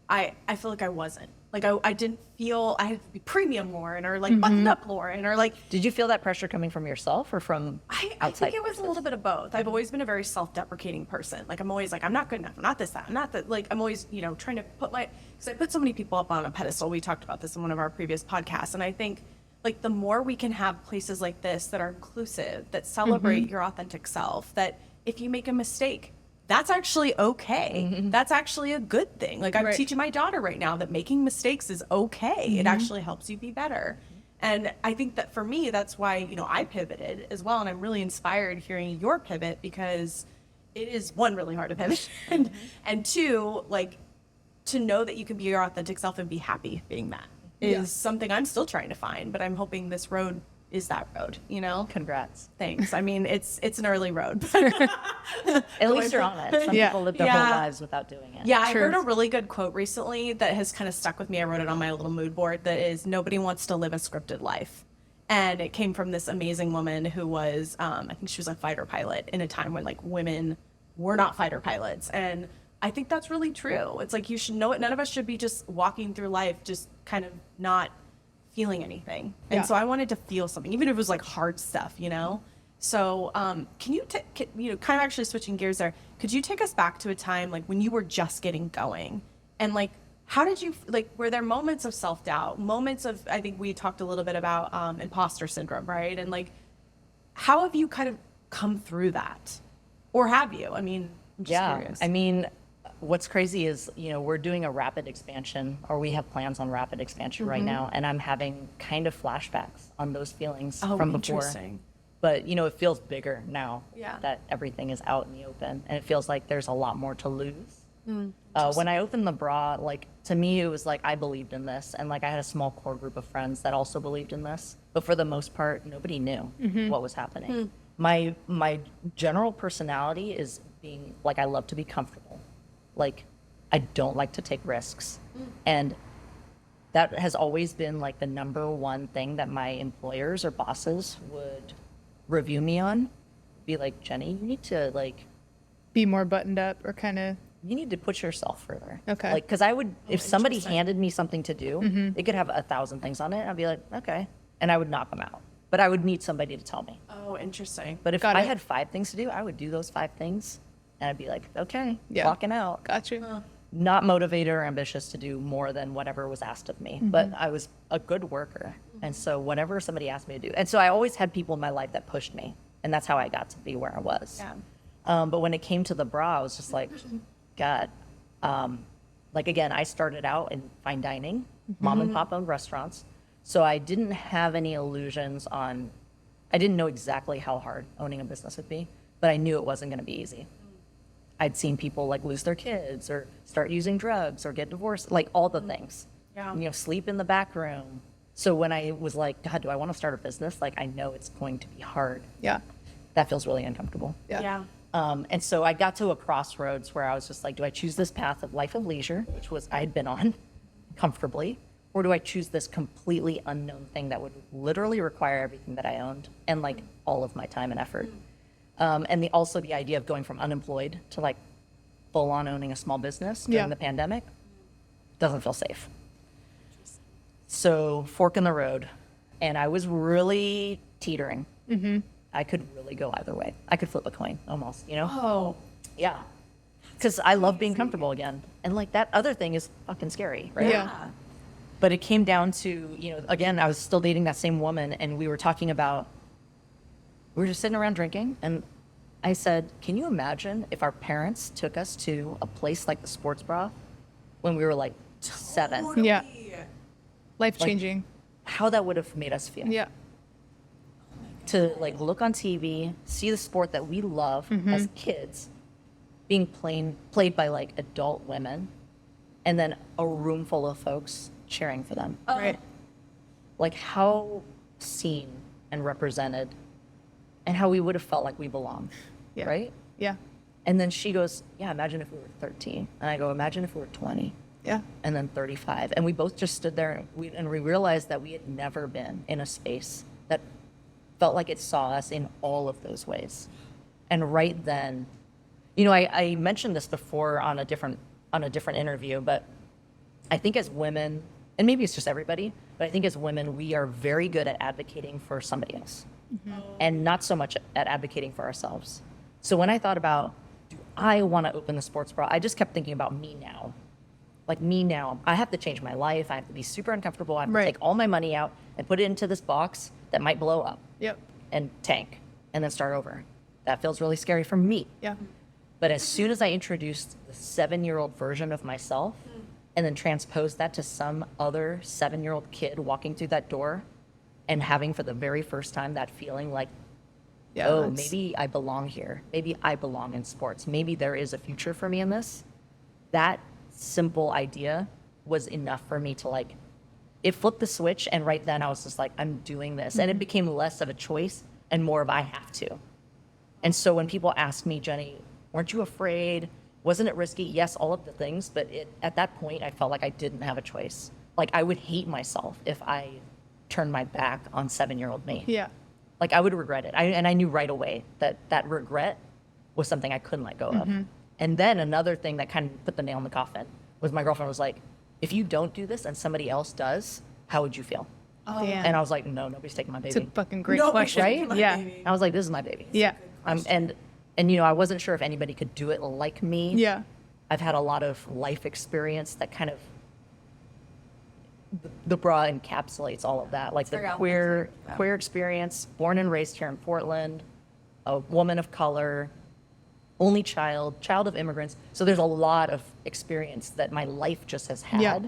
I feel like I wasn't. Like I didn't feel I had to be premium Lauren or like buttoned up Lauren or like Did you feel that pressure coming from yourself or from I outside? think it was a little bit of both. I've always been a very self-deprecating person. Like I'm always like, I'm not good enough. I'm not this, that. I'm not that. Like I'm always, trying to put because I put so many people up on a pedestal. We talked about this in one of our previous podcasts. And I think like the more we can have places like this that are inclusive, that celebrate your authentic self, that if you make a mistake, that's actually okay. That's actually a good thing. Like I'm Right. teaching my daughter right now that making mistakes is okay. It actually helps you be better. And I think that for me, that's why, I pivoted as well. And I'm really inspired hearing your pivot because it is one, really hard to pivot. And two, like to know that you can be your authentic self and be happy being that is something I'm still trying to find, but I'm hoping this road is that road, Congrats. Thanks. I mean, it's an early road. At least you're on it. Some Yeah. people live their whole lives without doing it. Yeah, I True. heard a really good quote recently that has kind of stuck with me. I wrote it on my little mood board that is, nobody wants to live a scripted life. And it came from this amazing woman who was, I think she was a fighter pilot in a time when like women were not fighter pilots. And I think that's really true. It's like, you should know it. None of us should be just walking through life, just kind of not feeling anything. And Yeah. so I wanted to feel something, even if it was like hard stuff, So can you, kind of actually switching gears there, could you take us back to a time like when you were just getting going and like, how did you, like, were there moments of self-doubt, moments of, I think we talked a little bit about imposter syndrome, right? And like, how have you kind of come through that? Or have you? I mean, I'm just curious. I mean, what's crazy is, we're doing a rapid expansion, or we have plans on rapid expansion right now, and I'm having kind of flashbacks on those feelings from before. Interesting. But, it feels bigger now Yeah. that everything is out in the open, and it feels like there's a lot more to lose. When I opened the bra, like, to me, it was like I believed in this, and like I had a small core group of friends that also believed in this. But for the most part, nobody knew what was happening. My general personality is being like, I love to be comfortable. Like, I don't like to take risks. And that has always been like the number one thing that my employers or bosses would review me on. Be like, Jenny, you need to like, Be more buttoned up or kind of. you need to push yourself further. Okay. Like, because I would, if somebody interesting. handed me something to do, it could have 1,000 things on it. I'd be like, okay. And I would knock them out. But I would need somebody to tell me. Oh, interesting. But if Got I it. had 5 things to do, I would do those 5 things. And I'd be like, okay, Yeah. walking out. Got you. Not motivated or ambitious to do more than whatever was asked of me. But I was a good worker. And so whatever somebody asked me to do. And so I always had people in my life that pushed me. And that's how I got to be where I was. Yeah. But when it came to the bra, I was just like, God. Like, again, I started out in fine dining, mom and pop owned restaurants. So I didn't have any illusions on, I didn't know exactly how hard owning a business would be, but I knew it wasn't going to be easy. I'd seen people like lose their kids or start using drugs or get divorced, like all the things. Yeah. Sleep in the back room. So when I was like, God, do I want to start a business? Like, I know it's going to be hard. Yeah. That feels really uncomfortable. Yeah. And so I got to a crossroads where I was just like, do I choose this path of life of leisure, which was I had been on comfortably, or do I choose this completely unknown thing that would literally require everything that I owned and like all of my time and effort? And also the idea of going from unemployed to like full on owning a small business during Yeah. the pandemic doesn't feel safe. So fork in the road. And I was really teetering. I could really go either way. I could flip a coin almost, Oh, Yeah. Because I love being comfortable again. And like that other thing is fucking scary, right? Yeah. But it came down to, again, I was still dating that same woman and we were talking about, we were just sitting around drinking and I said, can you imagine if our parents took us to a place like the Sports Bra when we were like 7? Yeah. Life changing. How that would have made us feel. Yeah. to like look on TV, see the sport that we love as kids being played by like adult women, and then a room full of folks cheering for them. Right. Like how seen and represented, and how we would have felt like we belonged, Yeah. right? Yeah. And then she goes, yeah, imagine if we were 13. And I go, imagine if we were 20. Yeah. And then 35. And we both just stood there and we realized that we had never been in a space that felt like it saw us in all of those ways. And right then, you know, I mentioned this before on a different interview, but I think as women, and maybe it's just everybody, but I think as women, we are very good at advocating for somebody else and not so much at advocating for ourselves. So when I thought about, do I want to open the sports bra, I just kept thinking about me now. Like me now, I have to change my life. I have to be super uncomfortable. I have to Right. take all my money out and put it into this box that might blow up Yep. and tank and then start over. That feels really scary for me. Yeah. But as soon as I introduced the 7-year-old version of myself and then transposed that to some other 7-year-old kid walking through that door and having for the very first time that feeling like, Yeah. oh, that's- maybe I belong here. Maybe I belong in sports. Maybe there is a future for me in this. That simple idea was enough for me to like, it flipped the switch. And right then I was just like, I'm doing this. And it became less of a choice and more of I have to. And so when people ask me, Jenny, weren't you afraid? Wasn't it risky? Yes, all of the things. But at that point, I felt like I didn't have a choice. Like I would hate myself if I turned my back on 7-year-old me. Yeah. Like I would regret it. And I knew right away that that regret was something I couldn't let go of. And then another thing that kind of put the nail in the coffin was my girlfriend was like, if you don't do this and somebody else does, how would you feel? Damn. And I was like, no, nobody's taking my It's a baby. fucking great Nobody's question. taking my Yeah. baby. I was like, this is my baby. Yeah. And you know, I wasn't sure if anybody could do it like me. Yeah. I've had a lot of life experience that kind of the bra encapsulates all of that, like the very queer experience. Born and raised here in Portland, a woman of color, only child of immigrants. So there's a lot of experience that my life just has had Yeah.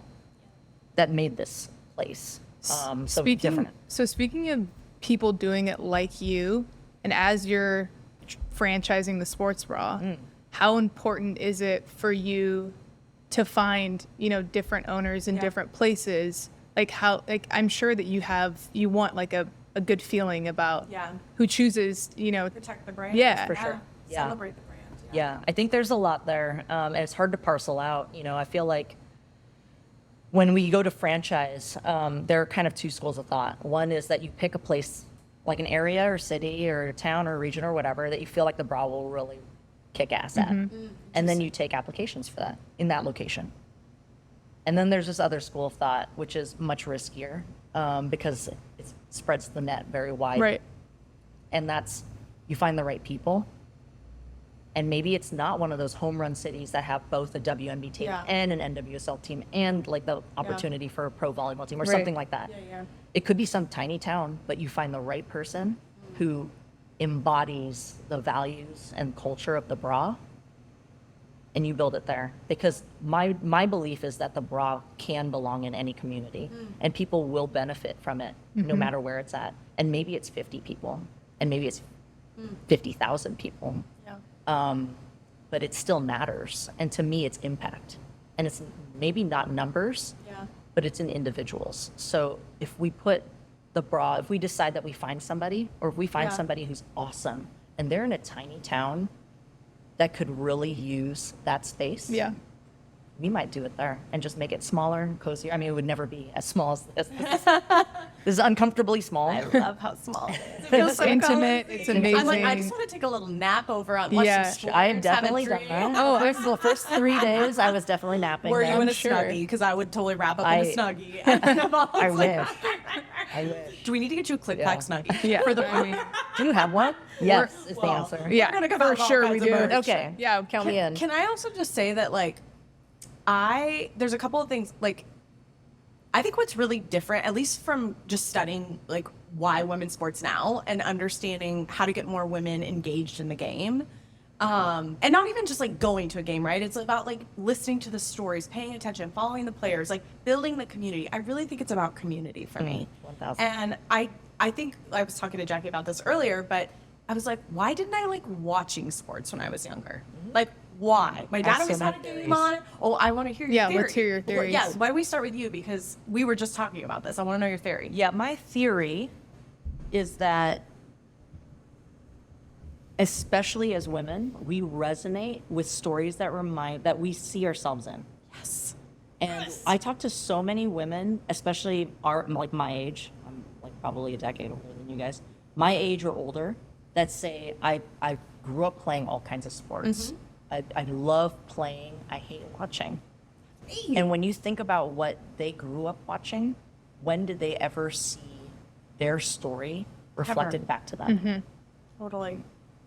that made this place so different. So speaking of people doing it like you, and as you're franchising the sports bra, how important is it for you to find, you know, different owners in different places? Like how, like I'm sure that you want like a good feeling about Yeah. who chooses, you know, Protect the brand. Yeah. For sure. Yeah. Celebrate the brand. Yeah, I think there's a lot there, and it's hard to parcel out. You know, I feel like when we go to franchise, there are kind of two schools of thought. One is that you pick a place, like an area or city or town or region or whatever, that you feel like the bra will really kick ass at. And then you take applications for that in that location. And then there's this other school of thought, which is much riskier because it spreads the net very wide. right. And that's, you find the right people. And maybe it's not one of those home run cities that have both a WNB team Yeah. and an NWSL team and like the opportunity for a pro volleyball team or Right. something like that. Yeah. It could be some tiny town, but you find the right person who embodies the values and culture of the bra and you build it there. Because my belief is that the bra can belong in any community and people will benefit from it no matter where it's at. And maybe it's 50 people and maybe it's 50,000 people. Yeah. But it still matters. And to me, it's impact. And it's maybe not numbers, Yeah. but it's in individuals. So if we put the bra, if we decide that we find somebody, or if we find Yeah. somebody who's awesome and they're in a tiny town that could really use that space, Yeah. we might do it there and just make it smaller and cozier. I mean, it would never be as small as this. This is uncomfortably small. I love how small it is. It It's intimate. It's amazing. I'm like, I just want to take a little nap over on watch Yeah. some sports, I have have a definitely done drink. that. Oh, the first 3 days, I was definitely napping. Were there. you in a sure. Snuggie? Because I would totally wrap up in a I- Snuggie. I wish. I wish. Do we need to get you a clip Yeah. pack Snuggie? Yeah. For the I mean, Do you have one? Yes, is the well, answer. yeah. gonna come for out with all sure we kinds of do. merch. Okay. Yeah. Count me in. Can I also just say that, like, there's a couple of things, like, I think what's really different, at least from just studying, like, why women's sports now and understanding how to get more women engaged in the game, And not even just like going to a game, right? It's about like listening to the stories, paying attention, following the players, like building the community. I really think it's about community for me. 1000. And I think I was talking to Jackie about this earlier, but I was like, why didn't I like watching sports when I was younger? Like, why? My dad always had a game on. Oh, I want to hear your theory. Let's hear your theories. Yeah, why don't we start with you? Because we were just talking about this. I want to know your theory. Yeah, my theory is that, especially as women, we resonate with stories that we see ourselves in. Yes. And I talk to so many women, especially like my age. I'm like probably a decade older than you guys. My age or older, that say I grew up playing all kinds of sports. I love playing. I hate watching. And when you think about what they grew up watching, when did they ever see their story reflected back to them? Totally.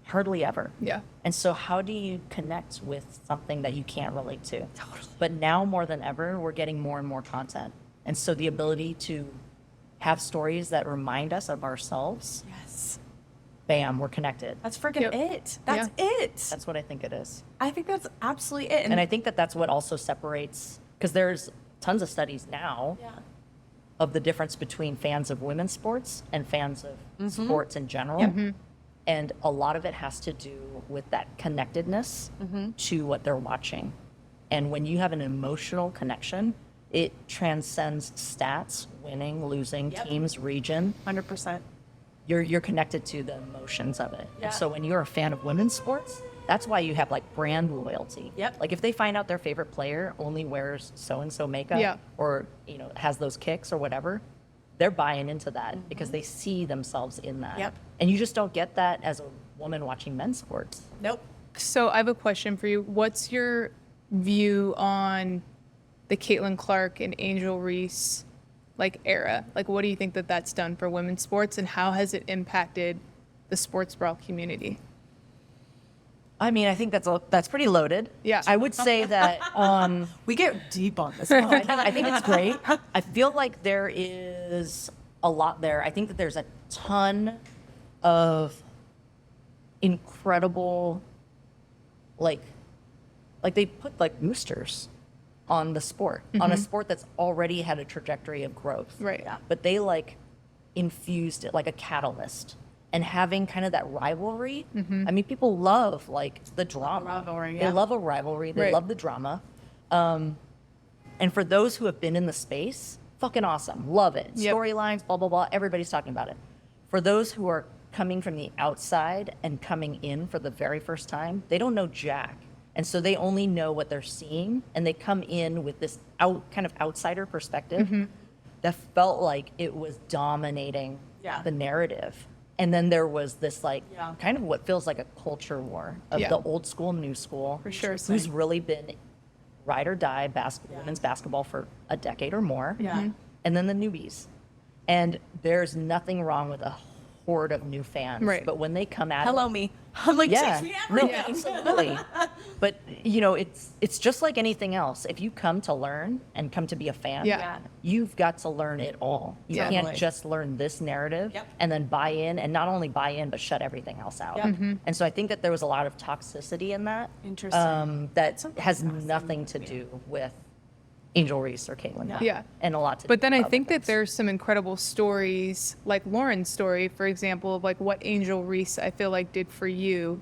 Hardly ever. Yeah. And so how do you connect with something that you can't relate to? Totally. But now more than ever, we're getting more and more content. And so the ability to have stories that remind us of ourselves, Yes. bam, we're connected. That's freaking Yep. it. That's it. That's what I think it is. I think that's absolutely it. And I think that that's what also separates, because there's tons of studies now yeah. of the difference between fans of women's sports and fans of sports in general. Mm-hmm. And a lot of it has to do with that connectedness to what they're watching. And when you have an emotional connection, it transcends stats, winning, losing, Yep. teams, region. 100%. You're connected to the emotions of it. Yeah. And so when you're a fan of women's sports, that's why you have like brand loyalty. Yep. Like if they find out their favorite player only wears so-and-so makeup Yeah. or, has those kicks or whatever, they're buying into that because they see themselves in that. Yep. And you just don't get that as a woman watching men's sports. Nope. So I have a question for you. What's your view on the Caitlin Clark and Angel Reese era? Like, what do you think that that's done for women's sports, and how has it impacted the sports bra community? I mean, I think that's pretty loaded. Yeah. I would say that We get deep on this. I think it's great. I feel like there is a lot there. I think that there's a ton of incredible, like they put like boosters on the sport, on a sport that's already had a trajectory of growth. Right. Yeah. But they infused it like a catalyst. And having kind of that rivalry, I mean, people love the drama. Rivalry, They yeah. love a rivalry. They Right. love the drama. And for those who have been in the space, fucking awesome. Love it. Yep. Storylines, blah, blah, blah. Everybody's talking about it. For those who are coming from the outside and coming in for the very first time, they don't know jack. And so they only know what they're seeing. And they come in with this kind of outsider perspective that felt like it was dominating Yeah. the narrative. And then there was this Yeah. kind of what feels like a culture war of Yeah. the old school, new school. For sure. Who's really been ride or die women's basketball for a decade or more. Yeah. And then the newbies. And there's nothing wrong with a horde of new fans. Right. But when they come at Hello, me. I'm like, yeah, teach me no, everything. absolutely. But it's just like anything else. If you come to learn and come to be a fan, Yeah. you've got to learn it all. You Yeah. can't Totally. just learn this narrative Yep. and then buy in, and not only buy in but shut everything else out. Yep. And so I think that there was a lot of toxicity in that. Interesting. That has nothing to do with Angel Reese or Caitlin. Yeah. Yeah. And a lot to do But then with I other think that things. there's some incredible stories, like Lauren's story, for example, of what Angel Reese, I feel like, did for you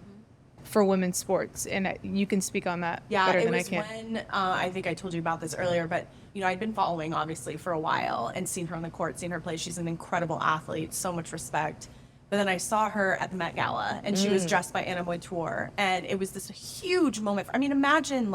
for women's sports. And you can speak on that Yeah, better it than I was can. when I think I told you about this earlier, but I'd been following obviously for a while and seen her on the court, seen her play. She's an incredible athlete, so much respect. But then I saw her at the Met Gala, and she was dressed by Anna Wintour, and it was this huge moment. I mean, imagine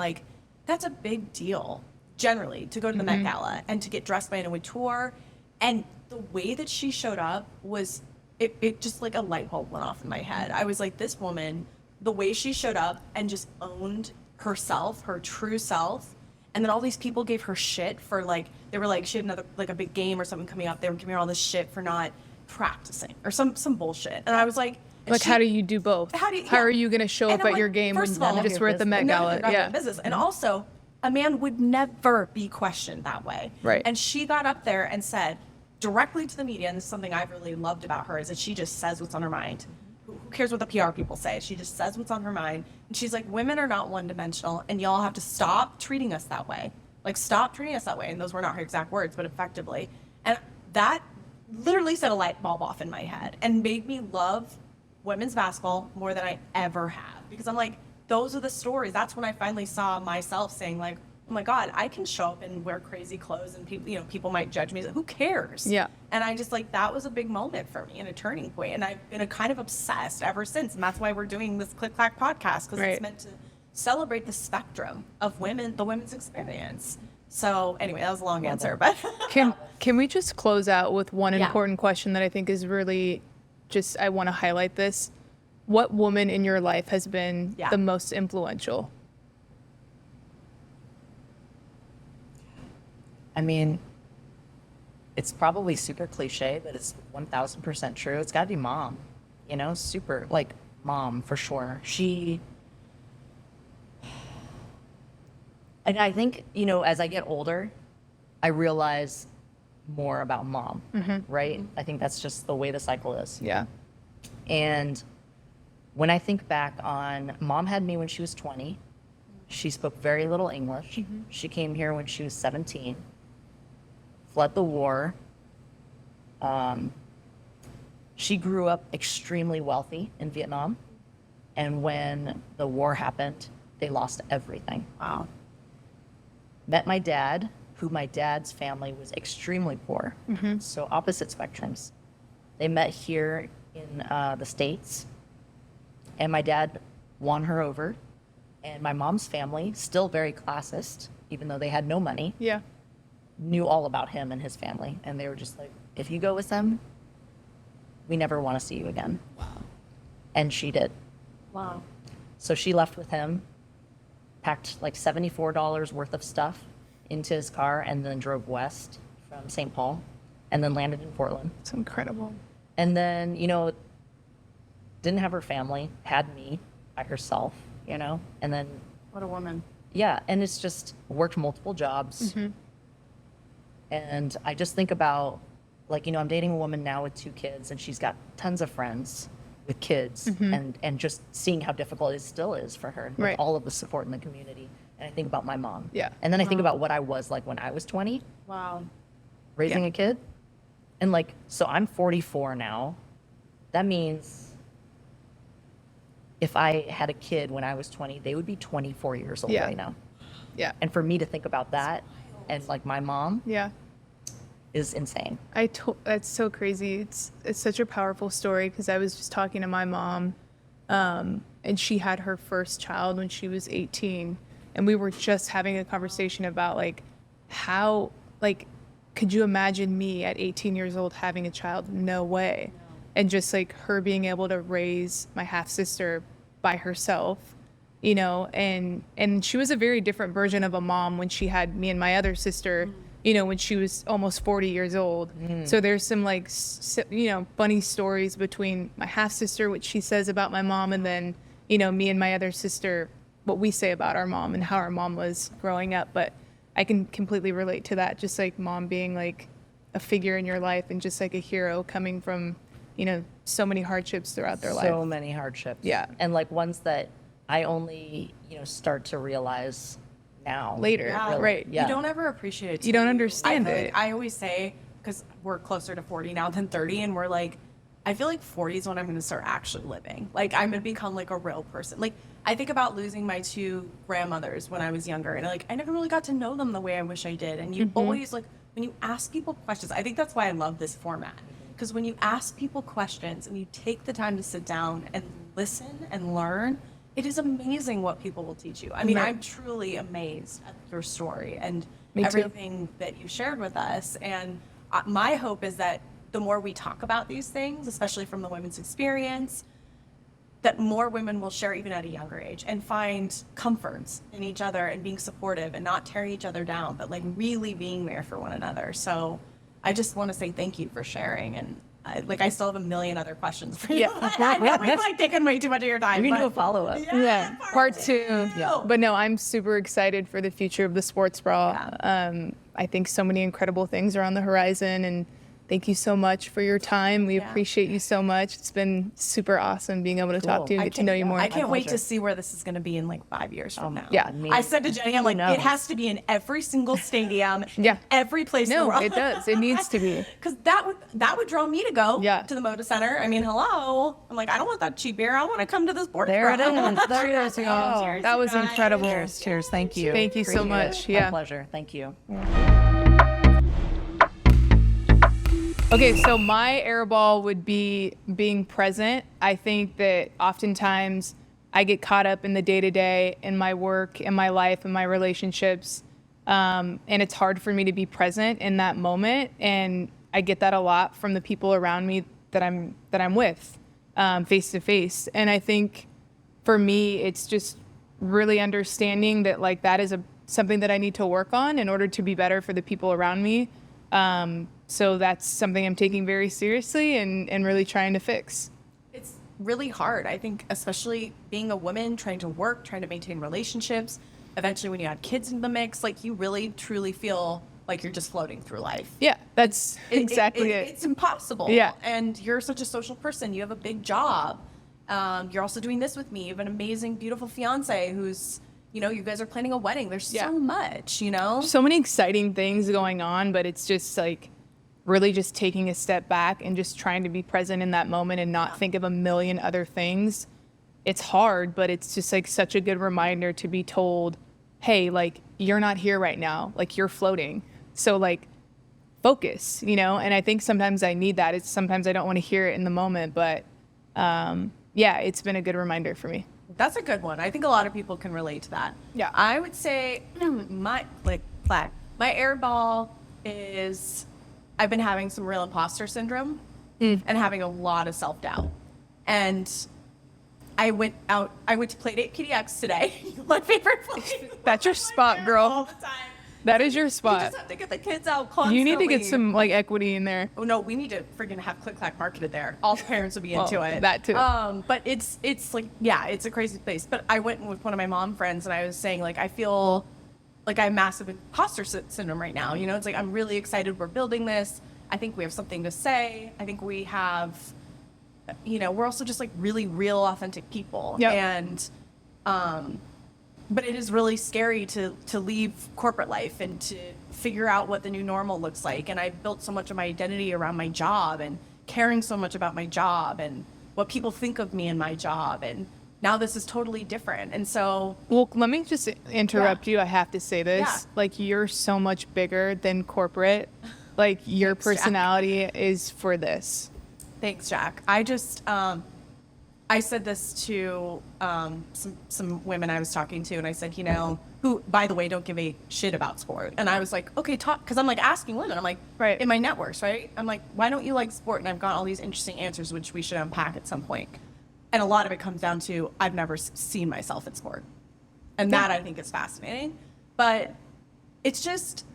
that's a big deal generally to go to the Met Gala and to get dressed by Anna Wintour, and the way that she showed up was it just like a light bulb went off in my head. I was like, this woman, the way she showed up and just owned herself, her true self. And then all these people gave her shit for they were like, she had another, a big game or something coming up. They were giving her all this shit for not practicing or some bullshit. And I was like, How do you do both? How are you going to show And up I'm at your like, game when first of all, you just were at the Met Gala? Yeah. business. And also, a man would never be questioned that way. Right. And she got up there and said directly to the media, and this is something I've really loved about her, is that she just says what's on her mind. Who cares what the PR people say? She just says what's on her mind. And she's like, women are not one-dimensional, and y'all have to stop treating us that way. Like, stop treating us that way. And those were not her exact words, but effectively. And that literally set a light bulb off in my head and made me love women's basketball more than I ever have. Because I'm like, those are the stories. That's when I finally saw myself saying, like, oh my God, I can show up and wear crazy clothes and people, people might judge me. Who cares? Yeah. And I just like, that was a big moment for me and a turning point. And I've been kind of obsessed ever since. And that's why we're doing this Click Clack podcast, because it's meant to celebrate the spectrum of women, the women's experience. So anyway, that was a long answer, but Can we just close out with one important question that I think is really just, I want to highlight this. What woman in your life has been the most influential? I mean, it's probably super cliche, but it's 1000% true. It's got to be mom, super, like, mom for sure. And I think, as I get older, I realize more about mom, right? I think that's just the way the cycle is. Yeah. And when I think back on, mom had me when she was 20. She spoke very little English. She came here when she was 17, fled the war. She grew up extremely wealthy in Vietnam. And when the war happened, they lost everything. wow. Met my dad, who my dad's family was extremely poor. So opposite spectrums. They met here in the States. And my dad won her over. And my mom's family, still very classist, even though they had no money, knew all about him and his family. And they were just like, if you go with them, we never want to see you again. Wow. And she did. Wow. So she left with him, packed like $74 worth of stuff into his car, and then drove west from St. Paul, and then landed in Portland. It's incredible. And then, didn't have her family, had me by herself, and then, What a woman. yeah, and it's just worked multiple jobs. And I just think about, like, I'm dating a woman now with 2 kids, and she's got tons of friends with kids, and just seeing how difficult it still is for her with all of the support in the community. And I think about my mom. Yeah. And then I think about what I was like when I was 20, Wow. raising a kid. And like, so I'm 44 now. That means if I had a kid when I was 20, they would be 24 years old right now. Yeah. And for me to think about that and like my mom Yeah. is insane. That's so crazy. It's such a powerful story, because I was just talking to my mom, and she had her first child when she was 18, and we were just having a conversation about like how, like, could you imagine me at 18 years old having a child? No way. And just like her being able to raise my half sister by herself, and she was a very different version of a mom when she had me and my other sister, when she was almost 40 years old. So there's some like, funny stories between my half sister, which she says about my mom, and then, me and my other sister, what we say about our mom and how our mom was growing up. But I can completely relate to that. Just like mom being like a figure in your life and just like a hero coming from, so many hardships throughout their life. So many hardships. Yeah. And like ones that I only, start to realize now. Later. Yeah. Right. Yeah. You don't ever appreciate it. You don't understand I feel it. like I always say, because we're closer to 40 now than 30, and we're like, I feel like 40 is when I'm going to start actually living. Like, I'm going to become like a real person. Like, I think about losing my 2 grandmothers when I was younger, and like, I never really got to know them the way I wish I did. And you always, like, when you ask people questions, I think that's why I love this format. Because when you ask people questions and you take the time to sit down and listen and learn, it is amazing what people will teach you. I mean, I'm truly amazed at your story and everything that you shared with us. And my hope is that the more we talk about these things, especially from the women's experience, that more women will share even at a younger age and find comforts in each other and being supportive and not tearing each other down, but like really being there for one another. So I just want to say thank you for sharing. And I still have a million other questions for you. I know we've like taken way too much of your time. We can do a follow-up. Yeah, part 2. Yeah. But no, I'm super excited for the future of the sports bra. I think so many incredible things are on the horizon, and thank you so much for your time. We Yeah. appreciate you so much. It's been super awesome being able to talk to you and get to know you more. I can't wait pleasure. to see where this is going to be in like 5 years from now. Yeah. Me- I said to Jenny, I'm like, knows? it has to be in every single stadium, Yeah. in every place in the No, world. it does. It needs to be. Because that would draw me to go Yeah. to the Moda Center. I mean, hello. I'm like, I don't want that cheap beer. I want to come to this board. There it is. There it is. Oh, Cheers, that was guys. incredible. Cheers. Thank you. Thank you so Appreciate much. it. Yeah. My pleasure. Thank you. Okay, so my airball would be being present. I think that oftentimes I get caught up in the day-to-day, in my work, in my life, in my relationships, and it's hard for me to be present in that moment. And I get that a lot from the people around me that I'm with, face to face. And I think for me, it's just really understanding that like that is something that I need to work on in order to be better for the people around me. So that's something I'm taking very seriously and really trying to fix. It's really hard. I think, especially being a woman, trying to work, trying to maintain relationships. Eventually, when you add kids in the mix, like you really truly feel like you're just floating through life. Yeah, that's exactly it. It's impossible. Yeah. And you're such a social person. You have a big job. You're also doing this with me. You have an amazing, beautiful fiance who's, you guys are planning a wedding. There's Yeah. so much, So many exciting things going on, but it's just like really just taking a step back and just trying to be present in that moment and not think of a million other things. It's hard, but it's just like such a good reminder to be told, hey, like you're not here right now, like you're floating. So like focus, and I think sometimes I need that. It's sometimes I don't want to hear it in the moment, but yeah, it's been a good reminder for me. That's a good one. I think a lot of people can relate to that. Yeah. I would say my air ball is I've been having some real imposter syndrome and having a lot of self-doubt. And I went to Playdate PDX today. My favorite place. That's your spot, girl. All the time. That is your You spot. just have to get the kids out constantly. You need to get some like equity in there. Oh no, we need to freaking have Click Clack marketed there. All the parents will be into Well, it. that too. But it's like, yeah, it's a crazy place. But I went with one of my mom friends and I was saying like I feel like I have massive imposter syndrome right now. It's like I'm really excited we're building this. I think we have something to say. I think we have, we're also just like really real, authentic people. Yep. And but it is really scary to leave corporate life and to figure out what the new normal looks like. And I built so much of my identity around my job and caring so much about my job and what people think of me in my job. And now this is totally different. And so, Well, let me just interrupt you. I have to say this. Yeah. Like, you're so much bigger than corporate. Like, your Thanks, Jack. personality is for this. thanks, Jack. I just, I said this to some women I was talking to, and I said, who, by the way, don't give a shit about sport. And I was like, okay, talk, because I'm like asking women, I'm like, Right. in my networks, right? I'm like, why don't you like sport? And I've got all these interesting answers, which we should unpack at some point. And a lot of it comes down to I've never seen myself in sport, and that I think is fascinating. But it's just,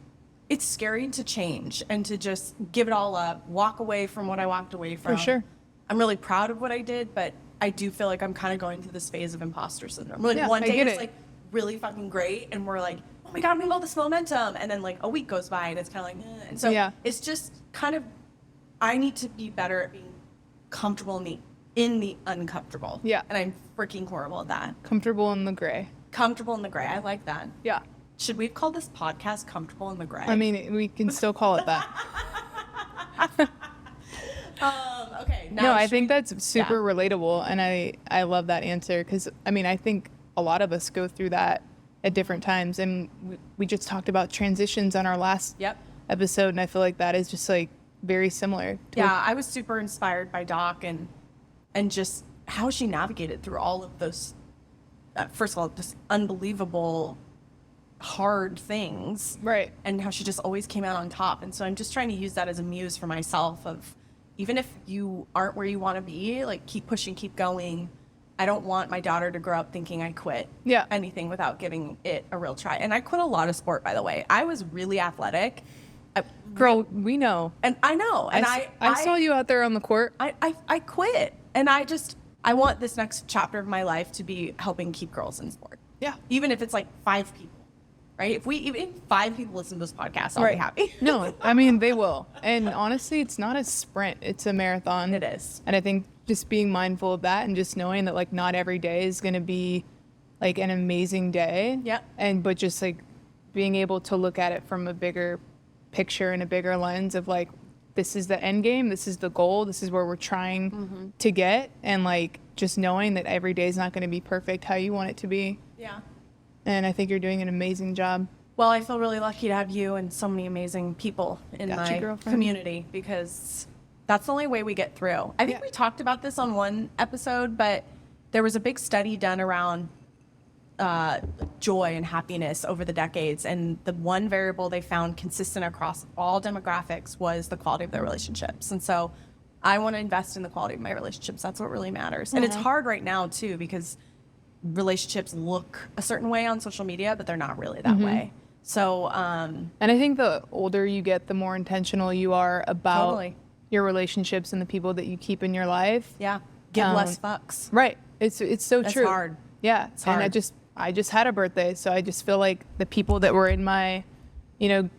it's scary to change and to just give it all up, walk away from what I walked away from. For sure. I'm really proud of what I did, but I do feel like I'm kind of going through this phase of imposter syndrome. Like Yeah, one I day get it's it. like really fucking great, and we're like, oh my god, we have all this momentum, and then like a week goes by, and it's kind of like, eh. And so Yeah. it's just kind of, I need to be better at being comfortable in the uncomfortable. Yeah. And I'm freaking horrible at that. Comfortable in the gray. Comfortable in the gray. I like that. Yeah. Should we have called this podcast Comfortable in the Gray? I mean, we can still call it that. Okay. Now No, I should think we- that's super relatable. And I love that answer because, I mean, I think a lot of us go through that at different times. And we just talked about transitions on our last Yep. episode. And I feel like that is just like very similar. To Yeah, I was super inspired by Doc and just how she navigated through all of those, first of all, just unbelievable hard things. Right. And how she just always came out on top. And so I'm just trying to use that as a muse for myself of, even if you aren't where you want to be, like keep pushing, keep going. I don't want my daughter to grow up thinking I quit Yeah. anything without giving it a real try. And I quit a lot of sport, by the way. I was really athletic. Girl, we know. And I know. And I saw you out there on the court. I quit. And I want this next chapter of my life to be helping keep girls in sport. Yeah. Even if it's like 5 people. right? If we even 5 people listen to this podcast, I'll be happy. No, I mean, they will. And honestly, it's not a sprint, it's a marathon. It is. And I think just being mindful of that and just knowing that like not every day is going to be like an amazing day. Yep. But just like being able to look at it from a bigger picture and a bigger lens of like, this is the end game, this is the goal, this is where we're trying to get. And like just knowing that every day is not going to be perfect how you want it to be. Yeah. And I think you're doing an amazing job. Well, I feel really lucky to have you and so many amazing people in my community, because that's the only way we get through. I think we talked about this on one episode, but there was a big study done around joy and happiness over the decades. And the one variable they found consistent across all demographics was the quality of their relationships. And so I want to invest in the quality of my relationships. That's what really matters. And it's hard right now, too, because relationships look a certain way on social media, but they're not really that way. So, and I think the older you get, the more intentional you are about your relationships and the people that you keep in your life. Yeah. Give less fucks. Right. It's so That's true. hard. Yeah. It's hard. And I just had a birthday, so I just feel like the people that were in my,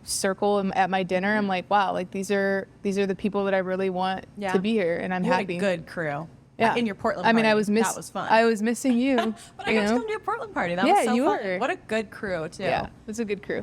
circle at my dinner, I'm like, wow, like these are the people that I really want to be here, and I'm you happy. Had a good crew. Yeah. In your Portland I mean, party. that was fun. I was missing you. But I got to come to your Portland party. That was so fun. were. What a good crew, too. Yeah, it was a good crew.